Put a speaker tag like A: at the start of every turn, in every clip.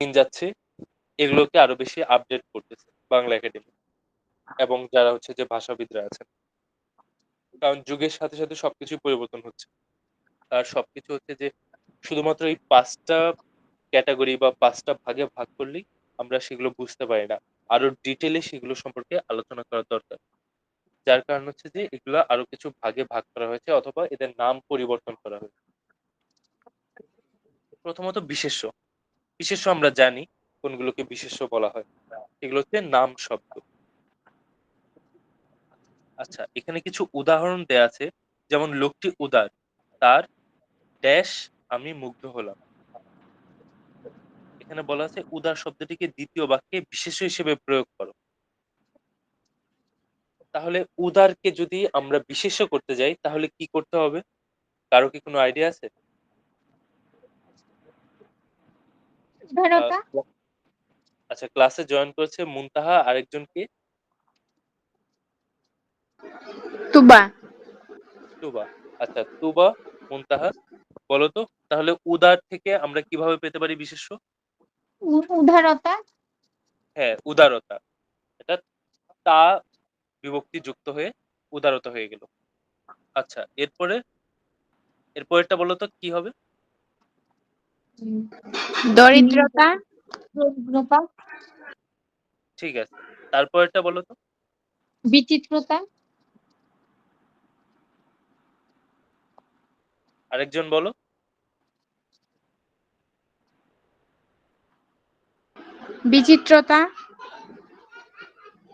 A: দিন যাচ্ছে এগুলোকে আরো বেশি আপডেট করতেছে বাংলা একাডেমি এবং যারা হচ্ছে যে ভাষাবিদরা আছেন। কারণ যুগের সাথে, সাথে সবকিছুই পরিবর্তন হচ্ছে। আর সবকিছু হচ্ছে যে শুধুমাত্র এই ৫ টা ক্যাটেগরি বা ৫ টা ভাগে ভাগ করলেই আমরা সেগুলো বুঝতে পারি না। আরো ডিটেইলে সেগুলো সম্পর্কে আলোচনা করা দরকার। যার কারণ হচ্ছে যে এগুলা আরো কিছু ভাগে ভাগ করা হয়েছে অথবা এদের নাম পরিবর্তন করা হয়েছে। প্রথমত বিশেষ্য। বিশেষ্য আমরা জানি কোনগুলোকে বিশেষ্য বলা হয়। এগুলো হচ্ছে নাম শব্দ। আচ্ছা, এখানে কিছু উদাহরণ দেয়া আছে। যেমন লোকটি উদার। তার ড্যাশ আমি মুগ্ধ হলাম। এখানে বলা আছে উদার শব্দটিকে ২য় বাক্যে বিশেষ্য হিসেবে প্রয়োগ করো। তাহলে উদারকে যদি আমরা বিশেষ্য করতে যাই তাহলে কি করতে হবে? কারো কি কোনো আইডিয়া আছে? আ
B: উদারতা,
A: আচ্ছা, ক্লাসে জয়েন করেছে মুনতাহা, আরেকজন কে?
B: তুবা,
A: তুবা। আচ্ছা, তুবা, মুনতাহা বলো তো তাহলে উদার থেকে আমরা কিভাবে পেতে পারি বিশেষ্য?
B: উদারতা,
A: হ্যাঁ, উদারতা। এটা তা বিভক্তি যুক্ত হয়ে উদারতা হয়ে গেল। আচ্ছা, এর পরেরটা বলো তো কি হবে?
B: দরিদ্রতা, দরিদ্রতা,
A: ঠিক আছে। তারপরেরটা বলো তো?
B: বিচিত্রতা,
A: আরেকজন বলো?
B: বিচিত্রতা,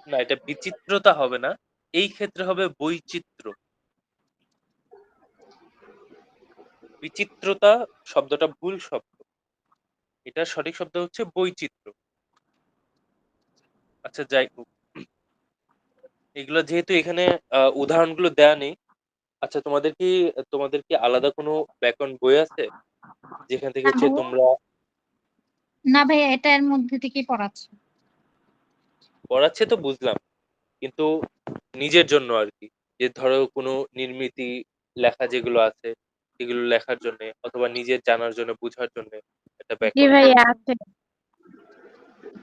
A: না, এটা বিচিত্রতা হবে না। এই ক্ষেত্রে হবে বৈচিত্র্য। বিচিত্রতা শব্দটা ভুল শব্দ। এটার সঠিক শব্দ হচ্ছে বৈচিত্র্য। আচ্ছা, যাই হোক। এগুলো যেহেতু এখানে উদাহরণগুলো দেয়া নেই, আচ্ছা তোমাদের কি আলাদা কোনো ব্যাকরণ বই আছে? যেখান থেকে
B: না
A: হচ্ছে
B: ভাইয়া,
A: তোমরা
B: না ভাইয়া এটার মধ্যে থেকেই পড়াচ্ছে।
A: পড়াচ্ছে তো বুঝলাম। কিন্তু নিজের জন্য আরকি। যে ধরো কোনো নির্মিতি লেখা যেগুলো আছে, সেগুলো লেখার জন্যে অথবা নিজের জানার জন্য, বুঝার জন্যে একটা
B: জি
A: ব্যাকরণ।
B: ভাইয়া আছে।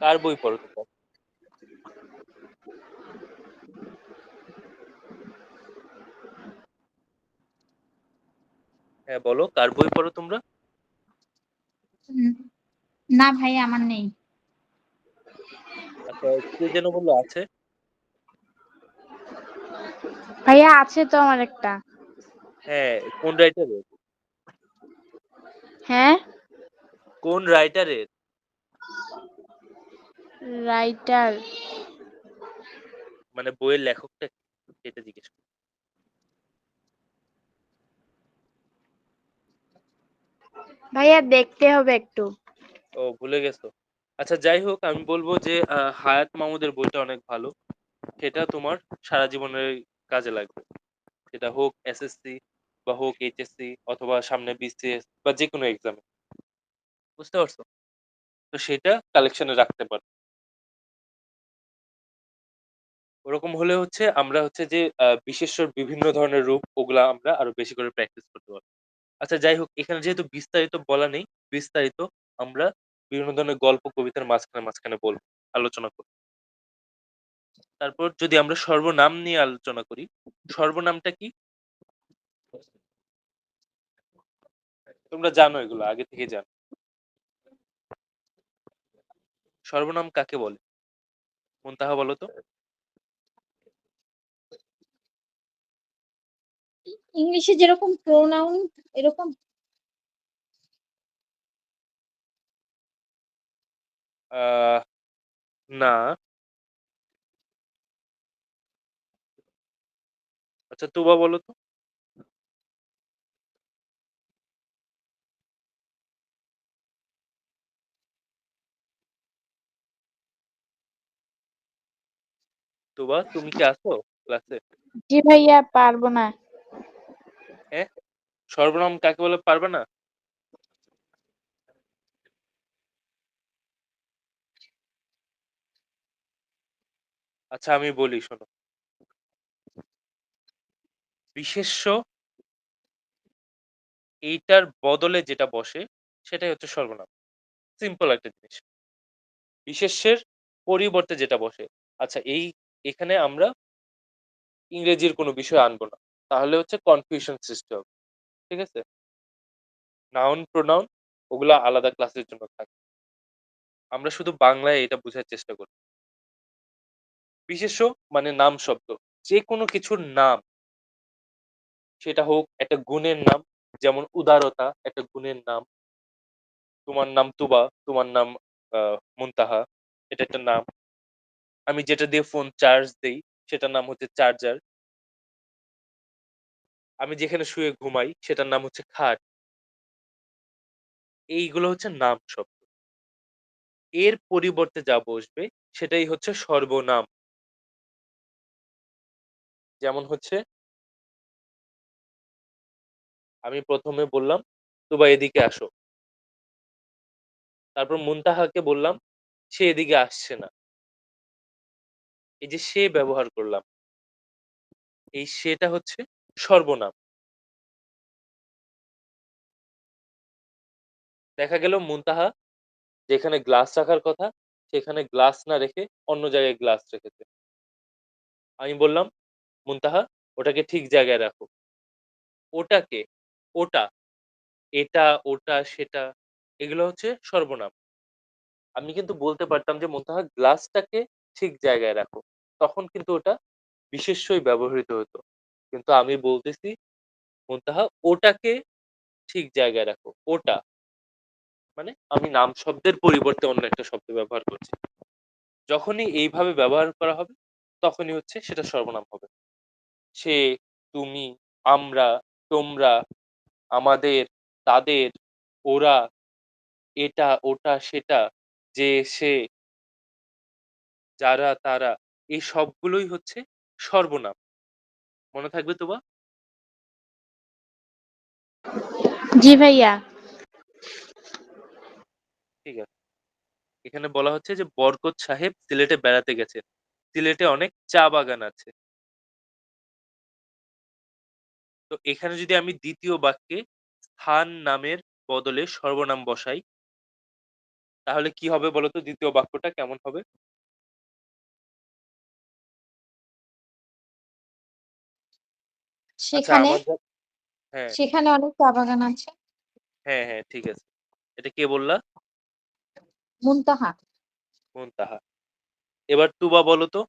A: কার বই পড়ো তোমরা? হ্যাঁ, বলো কার বই পড়ো তোমরা?
B: উম, না ভাইয়া আমার নেই।
A: আচ্ছা, কে যেন বললো আছে?
B: ভাইয়া আছে তো আমার একটা।
A: হ্যাঁ, কোন রাইটারের?
B: হ্যাঁ,
A: কোন রাইটারের?
B: রাইটার।
A: মানে বইয়ের লেখকটা কে? সেটা জিজ্ঞেস করছি।
B: ভাইয়া দেখতে হবে একটু।
A: ও, ভুলে গেছো? আচ্ছা, যাই হোক, আমি বলব যে হায়াত মাহমুদের বইটা অনেক ভালো। সেটা তোমার সারা জীবনের কাজে লাগবে। সেটা হোক এসএসসি বা হোক এইচএসসি অথবা সামনে বিসিএস বা যেকোনো এক্সামে। বুঝতে পারছো? তো সেটা কালেকশনে রাখতে পারো। ওরকম হলে হচ্ছে আমরা হচ্ছে যে বিশেষ্যর বিভিন্ন ধরনের রূপ ওগুলা আমরা আরো বেশি করে প্র্যাকটিস করতে পারবো। আচ্ছা, যাই হোক, এখানে যেহেতু বিস্তারিত বলা নেই, বিস্তারিত আমরা বিভিন্ন ধরনের গল্প কবিতার মাঝখানে, মাঝখানে বলব, আলোচনা করব। তারপর যদি আমরা সর্বনাম নিয়ে আলোচনা করি, সর্বনামটা কি? তোমরা জানো এগুলো আগে থেকেই জানো। সর্বনাম কাকে বলে? মুনতাহা বলো তো?
B: ইংলিশে যেরকম প্রোনাউন এরকম।
A: আহ না। আচ্ছা, তুবা বলো তো? তুবা, তুমি কি আছো ক্লাসে?
B: জি ভাইয়া পারবো না।
A: হ্যাঁ, সর্বনাম কাকে বলে পারবে না? আচ্ছা, আমি বলি শোনো। বিশেষ্য এইটার বদলে যেটা বসে সেটাই হচ্ছে সর্বনাম। সিম্পল একটা জিনিস। বিশেষ্যের পরিবর্তে যেটা বসে, আচ্ছা এখানে আমরা ইংরেজির কোনো বিষয় আনবো না, তাহলে হচ্ছে কনফিউশন সৃষ্টি হবে। ঠিক আছে? নাউন প্রোনাউন ওগুলা আলাদা ক্লাসের জন্য থাকে। আমরা শুধু বাংলায় এটা বোঝার চেষ্টা করি। বিশেষ্য মানে নাম শব্দ, যে কোনো কিছুর নাম, সেটা হোক একটা গুণের নাম, যেমন উদারতা একটা গুণের নাম। তোমার নাম তুবা, তোমার নাম মুনতাহা, এটা একটা নাম। আমি যেটা দিয়ে ফোন চার্জ দেই সেটার নাম হচ্ছে চার্জার। আমি যেখানে শুয়ে ঘুমাই সেটার নাম হচ্ছে খাট। এইগুলো হচ্ছে নাম শব্দ। এর পরিবর্তে যা বসবে সেটাই হচ্ছে সর্বনাম। যেমন হচ্ছে আমি প্রথমে বললাম তুবা এদিকে আসো, তারপর মুনতাহাকে বললাম সে এদিকে আসছে না। এই যে সে ব্যবহার করলাম, এই সেটা হচ্ছে সর্বনাম। দেখা গেল মুনতাহা যেখানে গ্লাস রাখার কথা সেখানে গ্লাস না রেখে অন্য জায়গায় গ্লাস রেখেছে। আমি বললাম মুনতাহা ওটাকে ঠিক জায়গায় রাখো। ওটাকে, ওটা, এটা, ওটা, সেটা, এগুলো হচ্ছে সর্বনাম। আমি কিন্তু বলতে পারতাম যে মুনতাহা গ্লাসটাকে ঠিক জায়গায় রাখো, তখন কিন্তু ওটা বিশেষ্যই ব্যবহৃত হতো। কিন্তু আমি বলতেছি মুনতাহা ওটাকে ঠিক জায়গায় রাখো, ওটা, মানে আমি নাম শব্দের পরিবর্তে অন্য একটা শব্দ ব্যবহার করছি। যখনই এইভাবে ব্যবহার করা হবে তখনই হচ্ছে সেটা সর্বনাম হবে। সে, তুমি, আমরা, তোমরা, আমাদের, তাদের, ওরা, এটা, ওটা, সেটা, যে, সে, যারা, তারা, এই সবগুলোই হচ্ছে সর্বনাম। মনে থাকবে তো বা?
B: জি ভাইয়া।
A: ঠিক আছে। এখানে বলা হচ্ছে যে বরকত সাহেব সিলেটে বেড়াতে গেছে। সিলেটে অনেক চা বাগান আছে। তো এখানে যদি আমি দ্বিতীয় বাক্যে স্থান নামের বদলে সর্বনাম বসাই তাহলে কি হবে বলতো? দ্বিতীয় বাক্যটা কেমন হবে? আচ্ছা
B: সেখানে
A: আমার হ্যাঁ,
B: সেখানে অনেক চা বাগান আছে।
A: হ্যাঁ, হ্যাঁ, ঠিক আছে। এটা কে বললা?
B: মুনতাহা।
A: মুনতাহা। এবার তুবা বলো তো।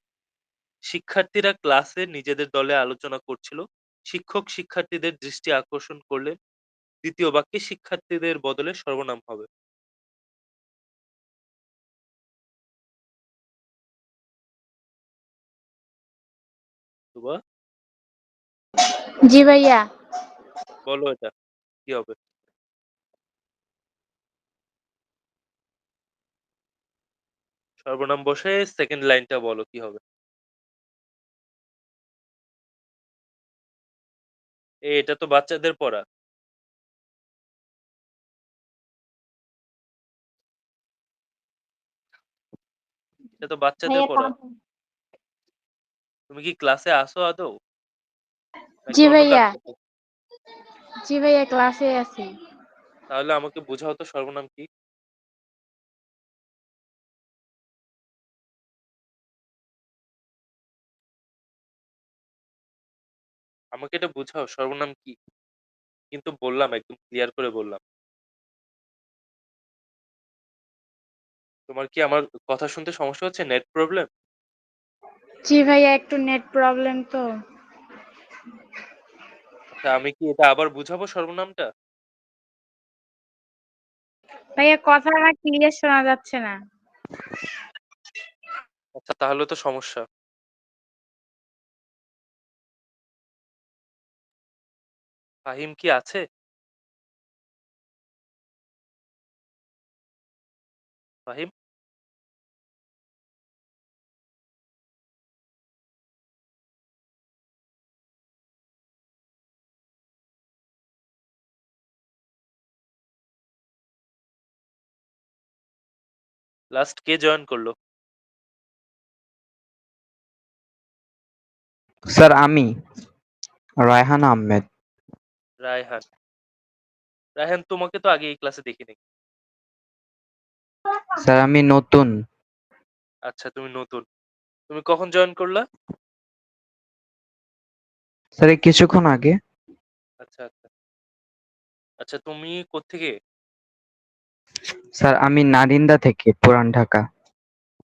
A: শিক্ষার্থীরা ক্লাসে নিজেদের দলে আলোচনা করছিল। শিক্ষক শিক্ষার্থীদের দৃষ্টি আকর্ষণ করলেন। দ্বিতীয় বাক্যে শিক্ষার্থীদের বদলে সর্বনাম হবে। তুবা
B: জি ভাইয়া।
A: বলো এটা কি হবে? সর্বনাম বসে সেকেন্ড লাইনটা বলো কি হবে? এটা তো বাচ্চাদের পড়া। এটা তো বাচ্চাদের
B: ভাইয়া
A: পড়া। তুমি কি ক্লাসে আসো আদৌ? নাকি
B: জি
A: অন্য কাজ
B: ভাইয়া।
A: করো?
B: জি ভাইয়া ক্লাসে আছি।
A: তাহলে আমাকে বোঝাও তো সর্বনাম কি? আমাকে এটা বুঝাও সর্বনাম কি? কিন্তু বললাম একদম ক্লিয়ার করে বললাম। তোমার কি আমার কথা শুনতে সমস্যা হচ্ছে? Net problem?
B: জি ভাইয়া একটু নেট প্রবলেম তো।
A: আচ্ছা আমি কি এটা আবার বুঝাবো সর্বনামটা?
B: ভাইয়া কথাটা ক্লিয়ার শোনা যাচ্ছে না।
A: আচ্ছা তাহলে তো সমস্যা। ফাহিম কি আছে? ফাহিম? লাস্ট কে জয়েন করলো?
C: স্যার আমি রায়হান আহমেদ।
A: রায়হান। রায়হান তোমাকে তো আগে এই ক্লাসে দেখিনি।
C: স্যার আমি নতুন।
A: আচ্ছা, তুমি নতুন। তুমি কখন জয়েন করলা?
C: স্যার এই কিছুক্ষণ আগে।
A: আচ্ছা, আচ্ছা। আচ্ছা, তুমি কোত্থেকে?
C: স্যার আমি নারিন্দা থেকে, পুরান ঢাকা।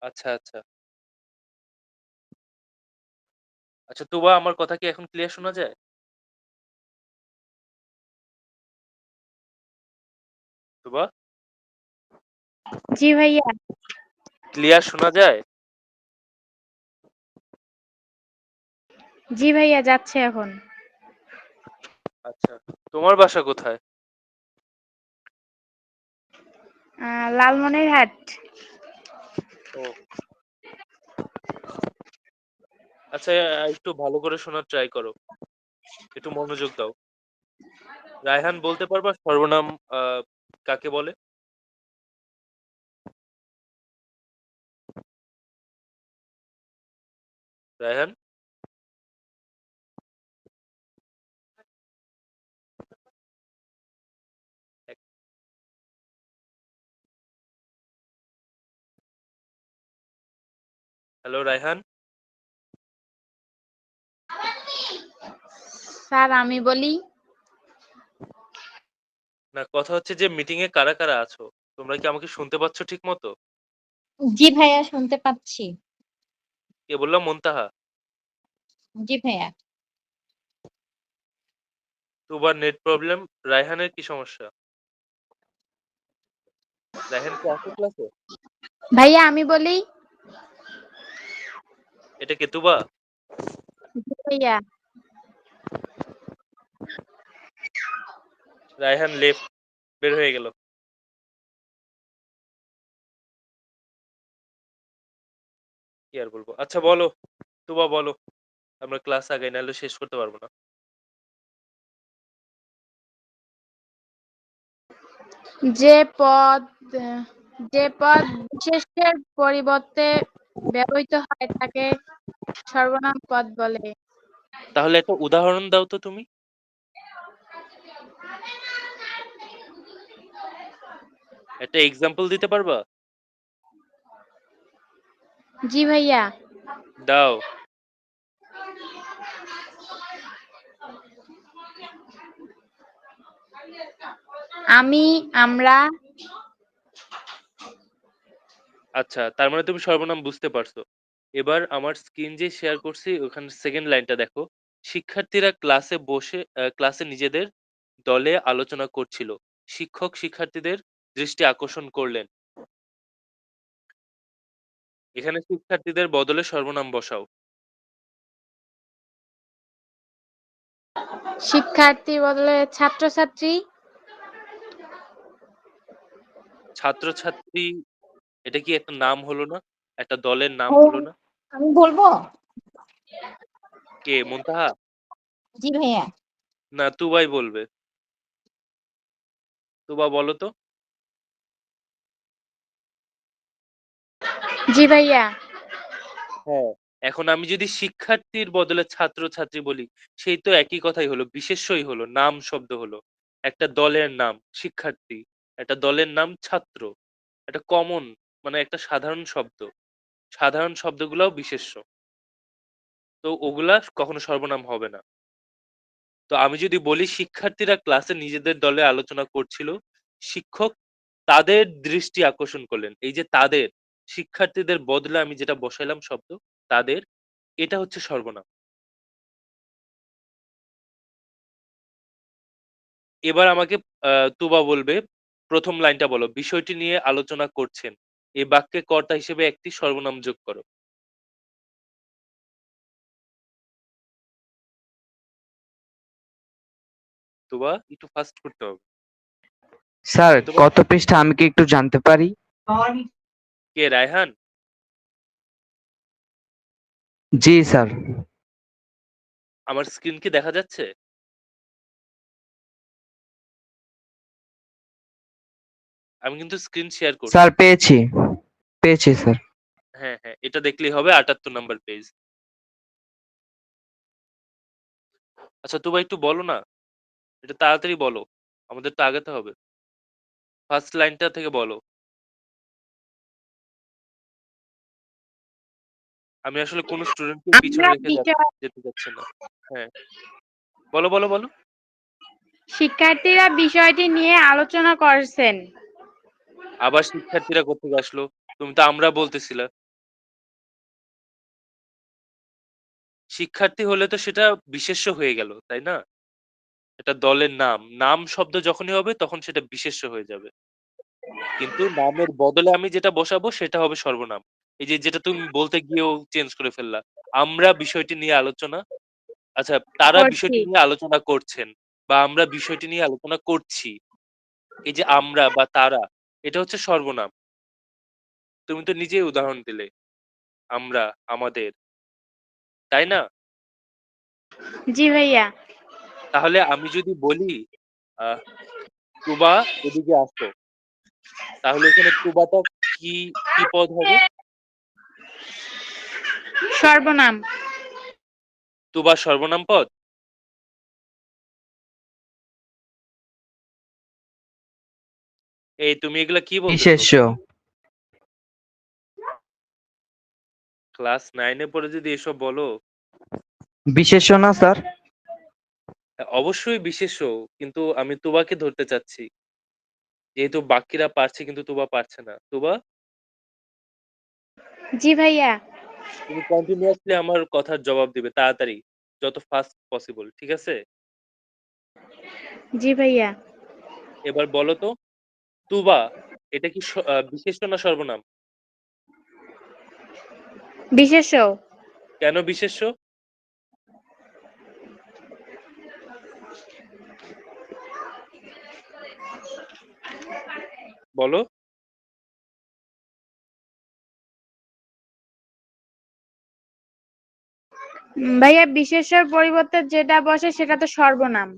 A: আচ্ছা, আচ্ছা। আচ্ছা, তুবা আমার কথা কি এখন ক্লিয়ার শোনা যায়? তুবা?
B: জি ভাইয়া।
A: ক্লিয়ার শোনা যায়?
B: জি ভাইয়া, যাচ্ছে এখন।
A: আচ্ছা। তোমার বাসা কোথায়?
B: লালমনিরহাট।
A: ও। আচ্ছা, একটু ভালো করে শোনার ট্রাই করো। একটু মনোযোগ দাও। রায়হান, বলতে পারবা সর্বনাম আ কাকে বলে? রায়হান? এক হ্যালো রায়হান?
B: স্যার আমি বলি।
A: না, কথা হচ্ছে যে মিটিং এ কারা, কারা আছো? তোমরা কি আমাকে শুনতে পাচ্ছ ঠিকমতো?
B: জি ভাইয়া, শুনতে পাচ্ছি।
A: কে বললাম? মুনতাহা?
B: জি ভাইয়া।
A: তুবার নেট প্রবলেম। রায়হানের কি সমস্যা? রায়হান কি আছে ক্লাসে?
B: ভাইয়া আমি বলি।
A: এটা কে, তুবা?
B: জি ভাইয়া।
A: রায়হান লেফট, বের হয়ে গেল। কি আর বলবো? আচ্ছা বলো, তুবা বলো। আমরা ক্লাস আগাই, নাহলে শেষ করতে পারবো না।
B: যে পদ যে পদ বিশেষ্যের পরিবর্তে ব্যবহৃত হয় তাকে সর্বনাম পদ বলে।
A: তাহলে একটা উদাহরণ দাও তো তুমি। একটা এক্সাম্পল দিতে পারবা?
B: জি ভাইয়া।
A: দাও।
B: আমি, আমরা।
A: আচ্ছা, তার মানে তুমি সর্বনাম বুঝতে পারছো। এবার আমার স্ক্রিন যে শেয়ার করছি ওখানে সেকেন্ড লাইনটা দেখো। শিক্ষার্থীরা ক্লাসে বসে ক্লাসে নিজেদের দলে আলোচনা করছিল। শিক্ষক শিক্ষার্থীদের দৃষ্টি আকর্ষণ করলেন। এখানে শিক্ষার্থীদের বদলে সর্বনাম বসাও।
B: শিক্ষার্থী বদলে ছাত্রছাত্রী।
A: ছাত্রছাত্রী, এটা কি একটা নাম হলো না? একটা দলের নাম
B: ও,
A: হলো না?
B: আমি বলবো।
A: কে, মুনতাহা?
B: জি ভাইয়া।
A: না, তুবাই বলবে। তুবা বলো তো।
B: জি ভাইয়া।
A: হ্যাঁ। এখন আমি যদি শিক্ষার্থীর বদলে ছাত্র-ছাত্রী বলি, সেই তো একই কথাই হলো, বিশেষ্যই হলো, নাম শব্দ হলো। একটা দলের নাম শিক্ষার্থী, একটা দলের নাম ছাত্র। একটা কমন, মানে একটা সাধারণ শব্দ। সাধারণ শব্দগুলাও বিশেষ্য। তো ওগুলা কখনো সর্বনাম হবে না। তো আমি যদি বলি শিক্ষার্থীরা ক্লাসে নিজেদের দলে আলোচনা করছিল, শিক্ষক তাদের দৃষ্টি আকর্ষণ করলেন। এই যে তাদের, শিক্ষার্থীদের বদলে আমি যেটা বসাইলাম শব্দ, তাদের, এটা হচ্ছে সর্বনাম। এবার আমাকে তুবা বলবে, ১ম লাইনটা বলো। বিষয়টি নিয়ে আলোচনা করছেন। এই বাক্যে কর্তা হিসেবে একটি সর্বনাম যোগ করো। তুবা একটু ফাস্ট করতে হবে।
C: স্যার
A: শুনতে পাচ্ছ?
C: কত পৃষ্ঠা আমি কি একটু জানতে পারি?
A: কে, রায়হান?
C: জি স্যার।
A: আমার স্ক্রিন কি দেখা যাচ্ছে? আমি কিন্তু স্ক্রিন শেয়ার করছি।
C: স্যার পেয়েছি, পেয়েছি স্যার।
A: হ্যাঁ, হ্যাঁ, এটা দেখলেই হবে, ৭৮ নাম্বার পেজ। আচ্ছা তুবা একটু বলো না। এটা তাড়াতাড়ি বলো। আমাদের তো আগাতে হবে। ফার্স্ট লাইনটা থেকে বলো। আমি আসলে কোন স্টুডেন্টকে পিছনে
D: আমরা
A: রেখে
D: বিষয়
A: যেতে চাচ্ছি না। হ্যাঁ। বলো, বলো, বলো।
D: শিক্ষার্থীরা বিষয়টি নিয়ে আলোচনা করছেন।
A: আবার শিক্ষার্থীরা কোত্থেকে আসলো? তুমি তো আমরা বলতেছিলা। শিক্ষার্থী হলে তো সেটা বিশেষ্য হয়ে গেল, তাই না? এটা দলের নাম। নাম শব্দ যখনই হবে তখন সেটা বিশেষ্য হয়ে যাবে। কিন্তু নামের বদলে আমি যেটা বসাবো সেটা হবে সর্বনাম। এই যে যেটা তুমি বলতে গিয়েও চেঞ্জ করে ফেললা। আমরা বিষয়টি নিয়ে আলোচনা আচ্ছা তারা
D: করছি।
A: বিষয়টি নিয়ে আলোচনা করছেন বা আমরা বিষয়টি নিয়ে আলোচনা করছি। এই যে আমরা বা তারা এটা হচ্ছে সর্বনাম। তুমি তো নিজেই উদাহরণ দিলে। আমরা, আমাদের। তাই না?
D: জি ভাইয়া।
A: তাহলে আমি যদি বলি আহ তুবা এদিকে আসো। তাহলে এখানে তুবাটা কি, কি পদ হবে?
D: সর্বনাম।
A: তুবা সর্বনাম পদ? এই তুমি এগুলা কি বলতেছো?
C: বিশেষ্য।
A: ক্লাস 9 এ পড়ে যদি এসব বলো?
C: বিশেষ্য না স্যার?
A: অবশ্যই বিশেষ্য। কিন্তু আমি তুবাকে ধরতে চাচ্ছি। যেহেতু বাকিরা পারছে কিন্তু তুবা পারছে না। তুবা
D: জি ভাইয়া।
A: তুমি কন্টিনিউয়াসলি আমার কথার জবাব দিবে তাড়াতাড়ি। যত ফাস্ট পসিবল। ঠিক আছে?
D: জি ভাইয়া।
A: এবার বলো তো তুবা এটা কি বিশেষ্য না সর্বনাম?
D: বিশেষ্য।
A: কেন বিশেষ্য? বলো?
D: ভাইয়া বিশেষ্যর পরিবর্তে যেটা বসে সেটা তো সর্বনাম।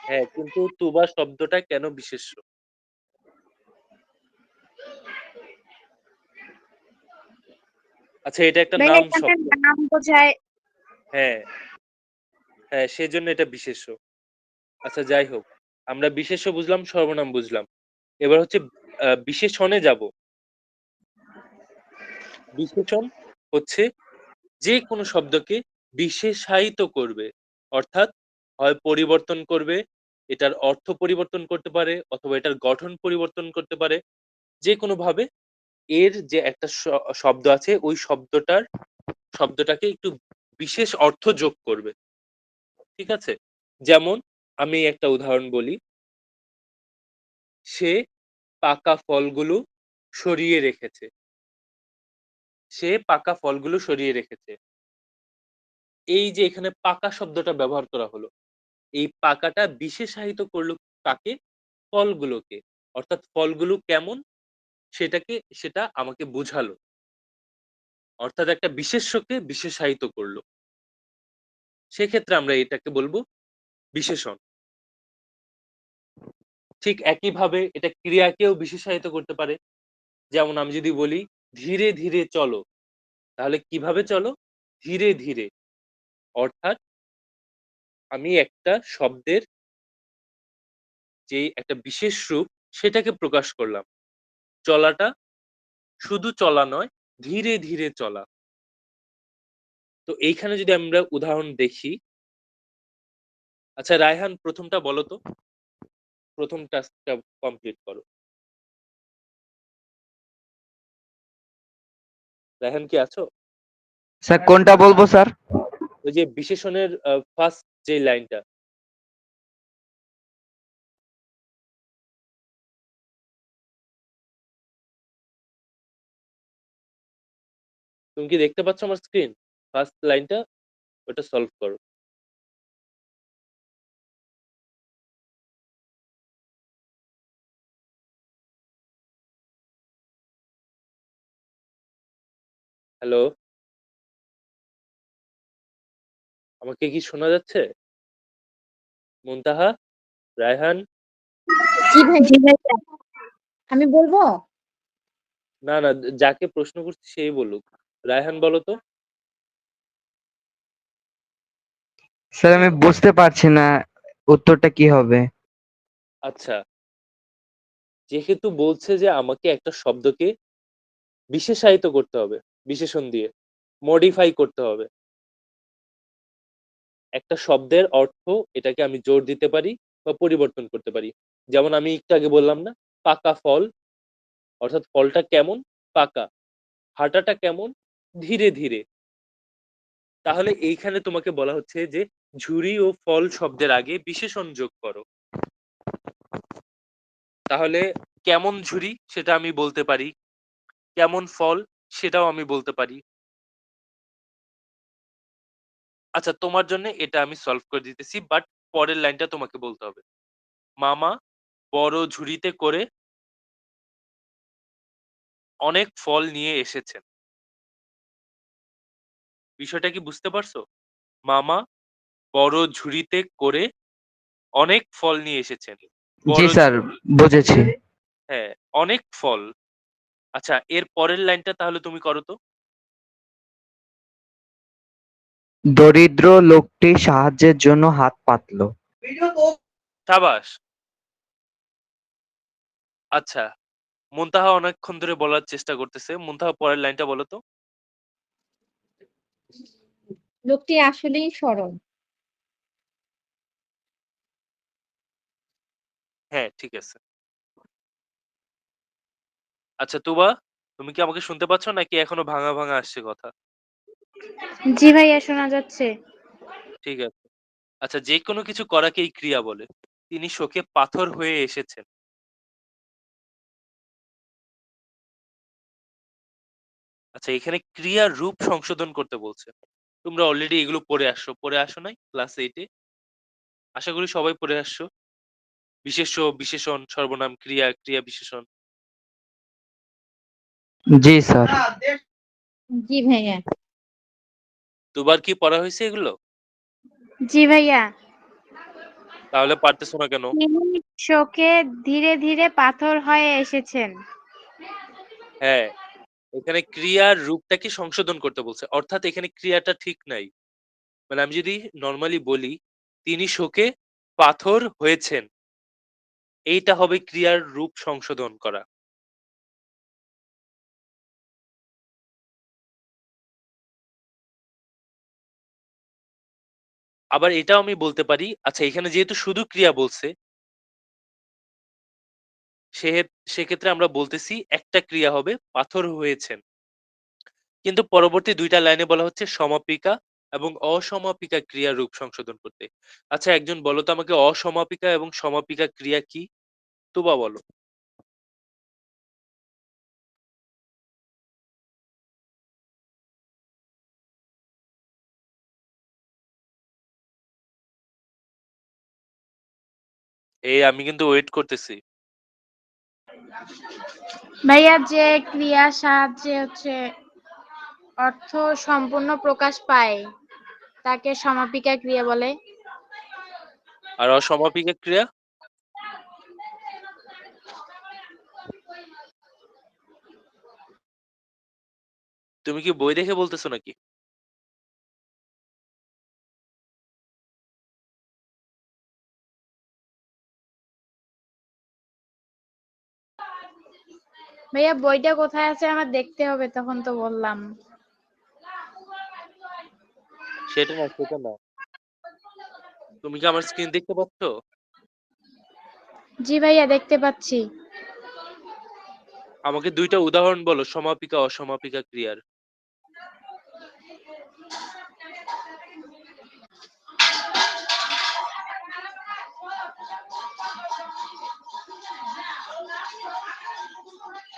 A: হ্যাঁ, কিন্তু তুবা শব্দটা কেন বিশেষ্য? আচ্ছা এটা একটা
D: ভাইয়া
A: নাম
D: এখানে
A: শব্দ।
D: নাম বোঝায়।
A: হ্যাঁ, হ্যাঁ সেজন্য এটা বিশেষ্য। আচ্ছা যাই হোক। আমরা বিশেষ্য বুঝলাম, সর্বনাম বুঝলাম। এবার হচ্ছে বিশেষণে যাবো। বিশেষণ হচ্ছে যেকোনো শব্দকে বিশেষায়িত করবে। অর্থাৎ হয় পরিবর্তন করবে, এটার অর্থ পরিবর্তন করতে পারে অথবা এটার গঠন পরিবর্তন করতে পারে। যেকোনোভাবে এর যে একটা শব্দ আছে ওই শব্দটাকে একটু বিশেষ অর্থ যোগ করবে। ঠিক আছে? যেমন আমি একটা উদাহরণ বলি। সে পাকা ফলগুলো সরিয়ে রেখেছে। সে পাকা ফলগুলো সরিয়ে রেখেছে। এই যে এখানে পাকা শব্দটা ব্যবহার করা হলো। এই পাকাটা বিশেষায়িত করলো কাকে? ফলগুলোকে। অর্থাৎ ফলগুলো কেমন সেটা আমাকে বুঝালো। অর্থাৎ একটা বিশেষ্যকে বিশেষায়িত করলো। সেক্ষেত্রে আমরা এটাকে বলবো বিশেষণ। ঠিক একইভাবে এটা ক্রিয়াকেও বিশেষায়িত করতে পারে। যেমন আমি যদি বলি, "ধীরে, ধীরে চলো।" তাহলে কিভাবে চলো? ধীরে, ধীরে। অর্থাৎ আমি একটা শব্দের যেই একটা বিশেষ রূপ সেটাকে প্রকাশ করলাম। চলাটা শুধু চলা নয়, ধীরে, ধীরে চলা। তো এইখানে যদি আমরা উদাহরণ দেখি আচ্ছা রায়হান ১ম টা বলো তো? ১ম টাস্কটা কমপ্লিট করো। রায়হান কি আছো?
C: স্যার কোনটা বলবো স্যার?
A: ওই যে বিশেষণের ফার্স্ট যে লাইনটা। তুমি কি দেখতে পাচ্ছ আমার স্ক্রিন? ফার্স্ট লাইনটা ওটা সলভ করো। হ্যালো? আমাকে কি শোনা যাচ্ছে? মুনতাহা? রায়হান?
B: জি ভাই,
D: জি ভাইয়া।
B: আমি বলবো?
A: না, না যাকে প্রশ্ন করছি সেই বলুক। রায়হান বলো তো?
C: স্যার আমি বুঝতে পারছি না উত্তরটা কি হবে।
A: আচ্ছা, যেহেতু বলছে যে আমাকে একটা শব্দকে বিশেষায়িত করতে হবে বিশেষণ দিয়ে। মডিফাই করতে হবে। একটা শব্দের অর্থ এটাকে আমি জোর দিতে পারি বা পরিবর্তন করতে পারি। যেমন আমি একটু আগে বললাম না? পাকা ফল অর্থাৎ ফলটা কেমন? পাকা। হাঁটাটা কেমন? ধীরে, ধীরে। তাহলে এইখানে তোমাকে বলা হচ্ছে যে ঝুড়ি ও ফল শব্দের আগে বিশেষণ যোগ করো। তাহলে কেমন ঝুড়ি সেটা আমি বলতে পারি। কেমন ফল সেটাও আমি বলতে পারি। আচ্ছা তোমার জন্য এটা আমি সলভ করে দিতেছি বাট পরের লাইনটা তোমাকে বলতে হবে। মামা বড় ঝুড়িতে করে অনেক ফল নিয়ে এসেছেন। বিষয়টা কি বুঝতে পারছো? মামা বড় ঝুড়িতে করে অনেক ফল নিয়ে এসেছেন।
C: জি
A: বড়
C: স্যার, বুঝেছি।
A: হ্যাঁ, অনেক ফল। আচ্ছা এর পরের লাইনটা তাহলে তুমি করো তো।
C: দরিদ্র লোকটি সাহায্যের জন্য হাত পাতল।
A: সাবাস। আচ্ছা, মুনতাহা অনেকক্ষণ ধরে বলার চেষ্টা করতেছে। মুনতাহা পরের লাইনটা বলো তো।
B: লোকটি আসলেই সরল।
A: হ্যাঁ, ঠিক আছে। আচ্ছা তুবা, তুমি কি আমাকে শুনতে পাচ্ছ নাকি এখনো ভাঙা, ভাঙা আসছে কথা?
D: জি ভাইয়া, শোনা যাচ্ছে।
A: ঠিক আছে। আচ্ছা যেকোনো কিছু করাকেই ক্রিয়া বলে। তিনি শোকে পাথর হয়ে এসেছেন। আচ্ছা এখানে ক্রিয়ার রূপ সংশোধন করতে বলছে। তোমরা অলরেডি এগুলো পড়ে আসো নাই ক্লাস 8 এ? আশা করি সবাই পড়ে আসছো। বিশেষ্য, বিশেষণ, সর্বনাম, ক্রিয়া, ক্রিয়া বিশেষণ।
C: জি স্যার।
B: জি ভাইয়া।
A: দুবার কি পড়া হয়েছে এগুলো?
D: জি ভাইয়া।
A: তাহলে পারতেছো না কেন?
D: তিনি শোকে ধীরে ধীরে পাথর হয়ে এসেছেন।
A: হ্যাঁ, এখানে ক্রিয়ার রূপটাকে সংশোধন করতে বলছে। অর্থাৎ এখানে ক্রিয়াটা ঠিক নাই। মানে আমি যদি নরমালি বলি, তিনি শোকে পাথর হয়েছেন। এইটা হবে ক্রিয়ার রূপ সংশোধন করা। আবার এটাও আমি বলতে পারি, আচ্ছা এখানে যেহেতু শুধু ক্রিয়া বলছে, সেক্ষেত্রে আমরা বলতেছি একটা ক্রিয়া হবে পাথর হয়েছেন। কিন্তু পরবর্তী ২ টা লাইনে বলা হচ্ছে সমাপিকা এবং অসমাপিকা ক্রিয়ার রূপ সংশোধন করতে। আচ্ছা একজন বলো তো আমাকে অসমাপিকা এবং সমাপিকা ক্রিয়া কি? তুবা বলো। এই আমি কিন্তু ওয়েট করতেছি।
D: ভাইয়া, যে ক্রিয়ার সাহায্যে অর্থ সম্পূর্ণ প্রকাশ পায় তাকে সমাপিকা ক্রিয়া বলে।
A: আর অসমাপিকা ক্রিয়া? তুমি কি বই দেখে বলতেছো নাকি?
D: ভাইয়া, বইটা কোথায় আছে আমার দেখতে হবে, তখন তো বললাম।
A: সেটা না, সেটা না। তুমি কি আমার স্ক্রিন দেখতে পাচ্ছ?
D: জি ভাইয়া, দেখতে পাচ্ছি।
A: আমাকে ২ টা উদাহরণ বলো সমাপিকা অসমাপিকা ক্রিয়ার।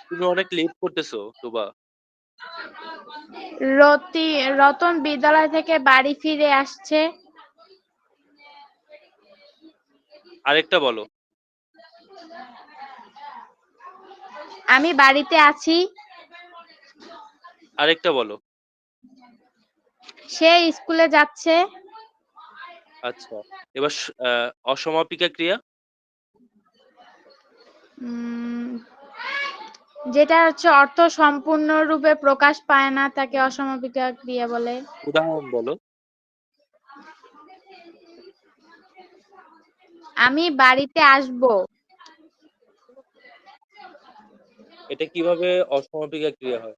A: তুমি অনেক লেট করতেছো তুবা।
D: রতন বিদ্যালয় থেকে বাড়ি ফিরে আসছে।
A: আরেকটা বলো।
D: আমি বাড়িতে আছি।
A: আরেকটা বলো।
D: সে স্কুলে যাচ্ছে।
A: আচ্ছা। এবার অসমাপিকা ক্রিয়া?
D: উম, যেটা অর্থ সম্পূর্ণরূপে প্রকাশ পায় না তাকে অসমাপিকা ক্রিয়া বলে।
A: উদাহরণ বলো।
D: আমি বাড়িতে আসব।
A: এটা কিভাবে অসমাপিকা ক্রিয়া হয়?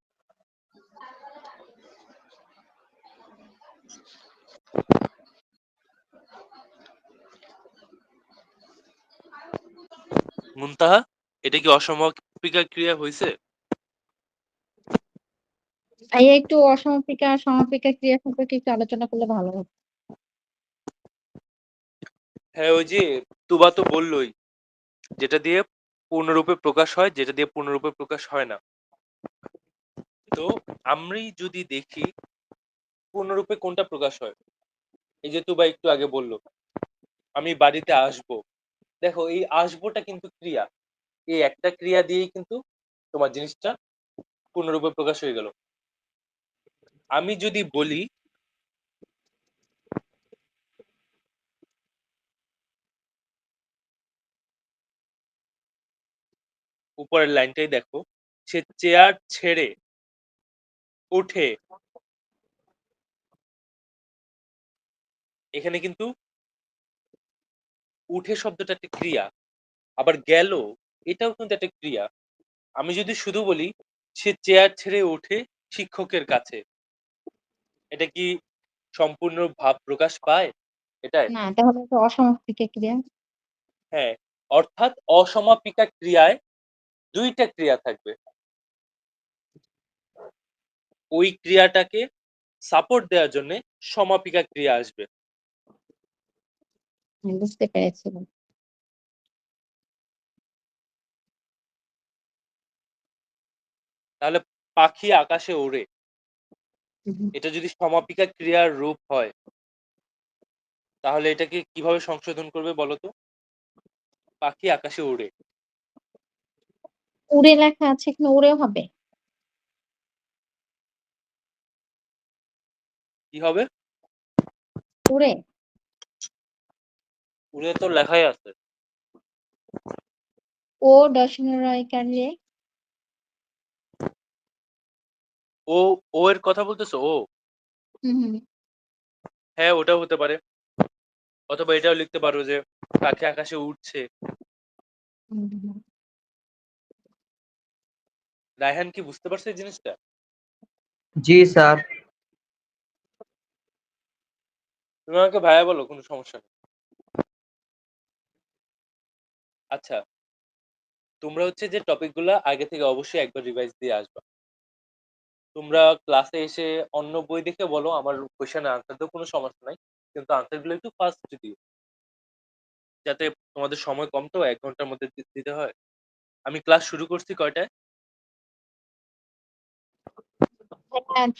A: মুনতাহা, এটা কি অসমাপিকা ক্রিয়া হইছে?
B: ভাইয়া একটু অসমাপিকা আর সমাপিকা ক্রিয়া সম্পর্কে একটু আলোচনা করলে ভালো হতো।
A: হ্যাঁ, ওই যে তুবা তো বললই, যেটা দিয়ে পূর্ণরূপে প্রকাশ হয়, যেটা দিয়ে পূর্ণরূপে প্রকাশ হয় না। তো আমি যদি দেখি পূর্ণরূপে কোনটা প্রকাশ হয়, এই যে তুবা একটু আগে বলল, আমি বাড়িতে আসবো। দেখো এই আসবোটা কিন্তু ক্রিয়া, এই একটা ক্রিয়া দিয়েই কিন্তু তোমার জিনিসটা পূর্ণরূপে প্রকাশ হয়ে গেল। আমি যদি বলি উপরের লাইনটাই দেখো, সে চেয়ার ছেড়ে ওঠে, এখানে কিন্তু উঠে শব্দটা একটা ক্রিয়া, আবার গেল এটাও কিন্তু একটা ক্রিয়া। আমি যদি শুধু বলি সে চেয়ার ছেড়ে ওঠে শিক্ষকের কাছে, এটা কি সম্পূর্ণ ভাব প্রকাশ পায়? এটাই।
B: না, তাহলে তো অসমাপিকা ক্রিয়া।
A: হ্যাঁ, অর্থাৎ অসমাপিকা ক্রিয়ায় দুইটা ক্রিয়া থাকবে, ওই ক্রিয়াটাকে সাপোর্ট দেওয়ার জন্য সমাপিকা ক্রিয়া আসবে।
B: বুঝতে পেরেছি।
A: তাহলে পাখি আকাশে ওড়ে,
B: হুম।
A: এটা যদি সমাপিকা ক্রিয়ার রূপ হয়, তাহলে এটাকে কিভাবে সংশোধন করবে বলো তো? পাখি আকাশে ওড়ে,
B: উড়ে লেখা আছে, এখানে উড়েও হবে।
A: কি হবে?
B: উড়ে।
A: উড়ে তো লেখাই আছে।
B: ও দশমিক রে।
A: ও, ও এর কথা বলতেছো? ও
B: হুম।
A: হ্যাঁ, ওটাও হতে পারে। অথবা এটাও লিখতে পারো যে পাখি আকাশে উঠছে।
B: হুম।
A: রায়হান কি বুঝতে পারছে এই জিনিসটা?
C: জি স্যার।
A: তুমি আমাকে ভাইয়া বলো, কোনো সমস্যা নেই। আচ্ছা, তোমরা হচ্ছে যে টপিক গুলা আগে থেকে অবশ্যই একবার রিভাইজ দিয়ে আসবা। তোমরা ক্লাসে এসে অন্য বই দেখে বলো, আমার কোয়েশ্চেনের আনসার তো কোনো সমস্যা নাই, কিন্তু আনসার গুলো একটু ফাস্ট দিও, যাতে তোমাদের সময় কম, তো 1 ঘন্টার মধ্যে দিতে হয়। আমি ক্লাস শুরু করছি কয়টায়?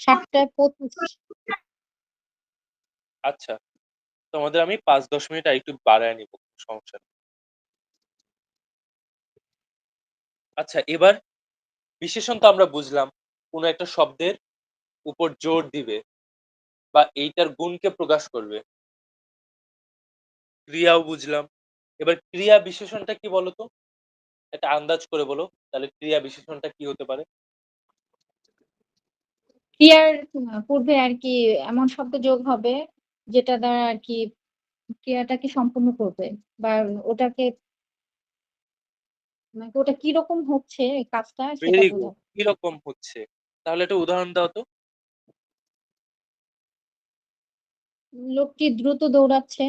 B: 7:25।
A: আচ্ছা, তোমাদের আমি 5-10 মিনিট আর একটু বাড়ায় নিব, সমস্যা নেই। আচ্ছা, এবার বিশেষণ তো আমরা বুঝলাম, কোন একটা শব্দের উপর জোর দিবে বা এইটার গুণকে প্রকাশ করবে। ক্রিয়াও বুঝলাম। এবার ক্রিয়া বিশেষণটা কি বলতো? একটা আন্দাজ করে বলো, তাহলে ক্রিয়া বিশেষণটা কি হতে পারে?
B: ক্রিয়ার পূর্বে আর কি এমন শব্দ যোগ হবে যেটা দ্বারা আর কি ক্রিয়াটাকে সম্পূর্ণ করবে, বা ওটাকে মানে ওটা কিরকম হচ্ছে এই কাজটা সেটা
A: ভেরি গুড,
B: বোঝায়।
A: কিরকম হচ্ছে? তাহলে একটা উদাহরণ দাও তো।
B: লোকটি দ্রুত দৌড়াচ্ছে।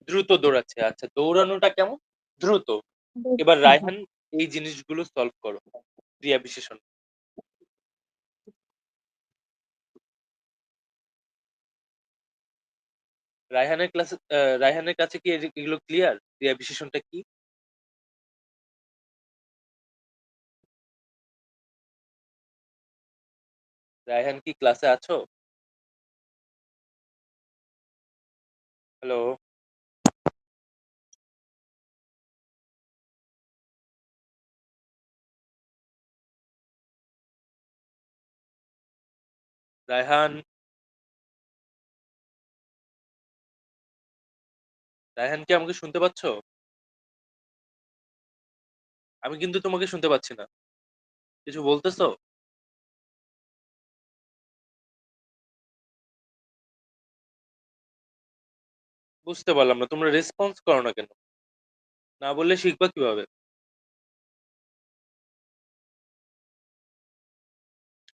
A: দ্রুত দৌড়াচ্ছে, আচ্ছা দৌড়ানোটা কেমন? দ্রুত। এবার
B: হ্যাঁ, হ্যাঁ।
A: রায়হান এই জিনিসগুলো সলভ করো, ক্রিয়া বিশেষণ। রায়হানের ক্লাসে রায়হানের কাছে কি এগুলো ক্লিয়ার, ক্রিয়া বিশেষণটা কি? রায়হান কি ক্লাসে আছো? হ্যালো? রায়হান, রায়হান কি আমাকে শুনতে পাচ্ছ? আমি কিন্তু তোমাকে শুনতে পাচ্ছি না। কিছু বলতেছো? বুঝতে পারলাম না, তোমরা রেসপন্স করো না কেন? না বললে শিখবা কিভাবে?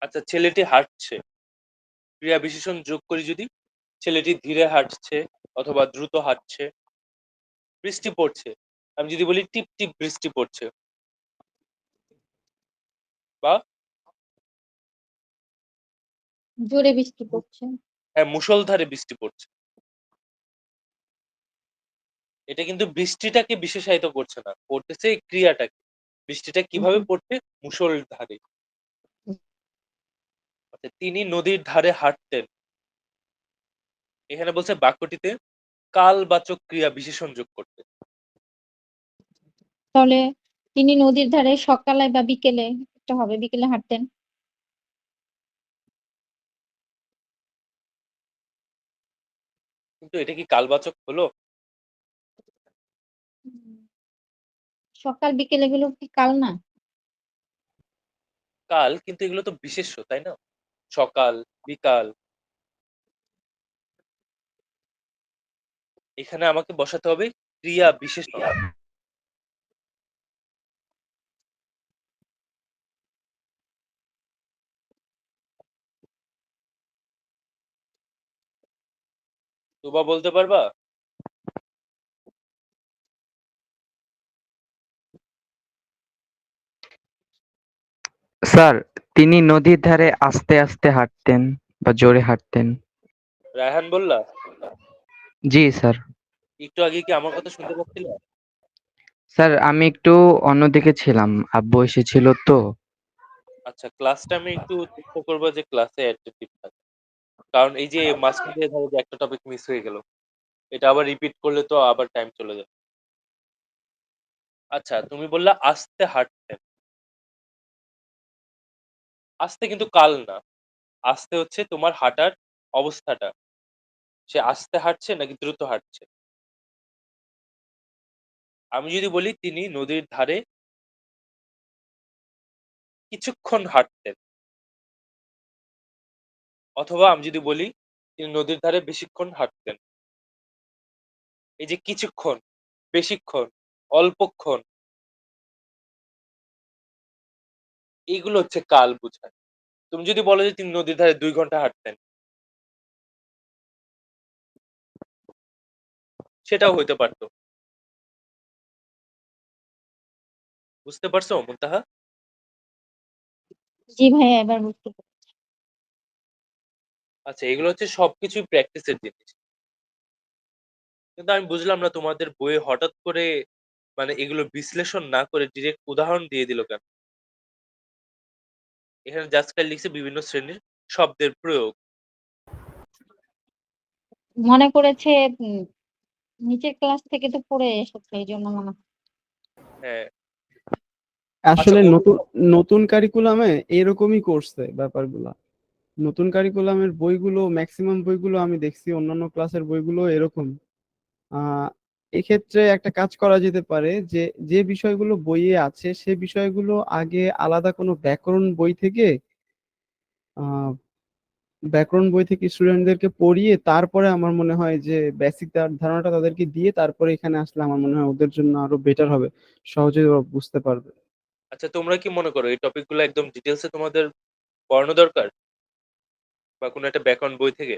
A: আচ্ছা, ছেলেটি হাঁটছে, ক্রিয়া বিশেষণ যোগ করি যদি, ছেলেটি ধীরে হাঁটছে অথবা দ্রুত হাঁটছে। বৃষ্টি পড়ছে, আমি যদি বলি টিপ টিপ বৃষ্টি পড়ছে, বা
B: জোরে বৃষ্টি পড়ছে।
A: হ্যাঁ মুষলধারে বৃষ্টি পড়ছে, এটা কিন্তু বৃষ্টিটাকে বিশেষায়িত করছে না, করতেছে এই ক্রিয়াটাকে। বৃষ্টিটা কিভাবে পড়ছে? মুষলধারে। আচ্ছা, তিনি নদীর ধারে হাঁটতেন, এখানে বলছে বাক্যটিতে কালবাচক ক্রিয়া বিশেষণ যোগ করতে।
B: তাহলে তিনি নদীর ধারে সকালে বা বিকেলে, একটা হবে বিকেলে হাঁটতেন।
A: কিন্তু এটা কি কালবাচক হলো?
B: সকাল বিকেল এগুলো কি কাল না?
A: কাল, কিন্তু এগুলো তো বিশেষ্য, তাই না? সকাল, বিকাল। এখানে আমাকে বসাতে হবে ক্রিয়া বিশেষণ। তোবা বলতে পারবা?
C: স্যার, তিনি নদীর ধারে আস্তে আস্তে হাঁটতেন বা জোরে হাঁটতেন।
A: রায়হান বললা?
C: জি স্যার।
A: একটু আগে কি আমার কথা শুনতে পাচ্ছিলে?
C: স্যার, আমি একটু অন্যদিকে ছিলাম, আব্বু এসেছিল তো।
A: আচ্ছা, ক্লাসটা আমি একটু চেষ্টা করবো যে ক্লাসে অ্যাটেন্টিভ থাকে, কারণ এই যে মাঝখান দিয়ে ধরো যে একটা টপিক মিস হয়ে গেল, এটা আবার রিপিট করলে তো আবার টাইম চলে যাবে। আচ্ছা, তুমি বললা আস্তে হাঁটতেন। আস্তে কিন্তু কাল না, আস্তে হচ্ছে তোমার হাঁটার অবস্থাটা, সে আস্তে হাঁটছে নাকি দ্রুত হাঁটছে। আমি যদি বলি তিনি নদীর ধারে কিছুক্ষণ হাঁটতেন, অথবা আমি যদি বলি তিনি নদীর ধারে বেশিক্ষণ হাঁটতেন, এই যে কিছুক্ষণ, বেশিক্ষণ, অল্পক্ষণ, এইগুলো হচ্ছে কাল বোঝায়। তুমি যদি বলো যে তিনি নদীর ধারে 2 ঘন্টা হাঁটতেন, সেটাও হইতে পারতো। বুঝতে পারছো মুনতাহা?
B: জি ভাইয়া, এবার বুঝতে পারছি।
A: আচ্ছা, এগুলো হচ্ছে সবকিছুই প্র্যাকটিসের জিনিস। কিন্তু আমি বুঝলাম না তোমাদের বইয়ে হঠাৎ করে মানে এগুলো বিশ্লেষণ না করে ডিরেক্ট উদাহরণ দিয়ে দিল কেন? এখানে জাস্ট খালি লিখছে বিভিন্ন শ্রেণীর শব্দের প্রয়োগ।
B: মনে করেছে উম, নিচের ক্লাস থেকে তো পড়ে এসেছে, এই জন্য মনে হয়।
A: হ্যাঁ। আচ্ছা
E: আসলে নতুন
A: অনু-
E: নতুন কারিকুলামে এরকমই করছে ব্যাপারগুলা। নতুন কারিকুলামের বইগুলো, ম্যাক্সিমাম বইগুলো আমি দেখছি, অন্যান্য ক্লাসের বইগুলো এরকম। আহ এক্ষেত্রে একটা কাজ করা যেতে পারে যে যে বিষয়গুলো বইয়ে আছে সে বিষয়গুলো আগে আলাদা কোনো আহ ব্যাকরণ বই থেকে স্টুডেন্টদেরকে পড়িয়ে তারপরে আমার মনে হয় যে বেসিক ধারণাটা তাদেরকে দিয়ে তারপরে এখানে আসলে আমার মনে হয় ওদের জন্য আরো বেটার হবে, সহজে ওরা বুঝতে পারবে।
A: আচ্ছা, তোমরা কি মনে করো এই টপিকগুলো একদম ডিটেলসে তোমাদের পড়ানো দরকার, বা কোনো একটা ব্যাকরণ বই থেকে?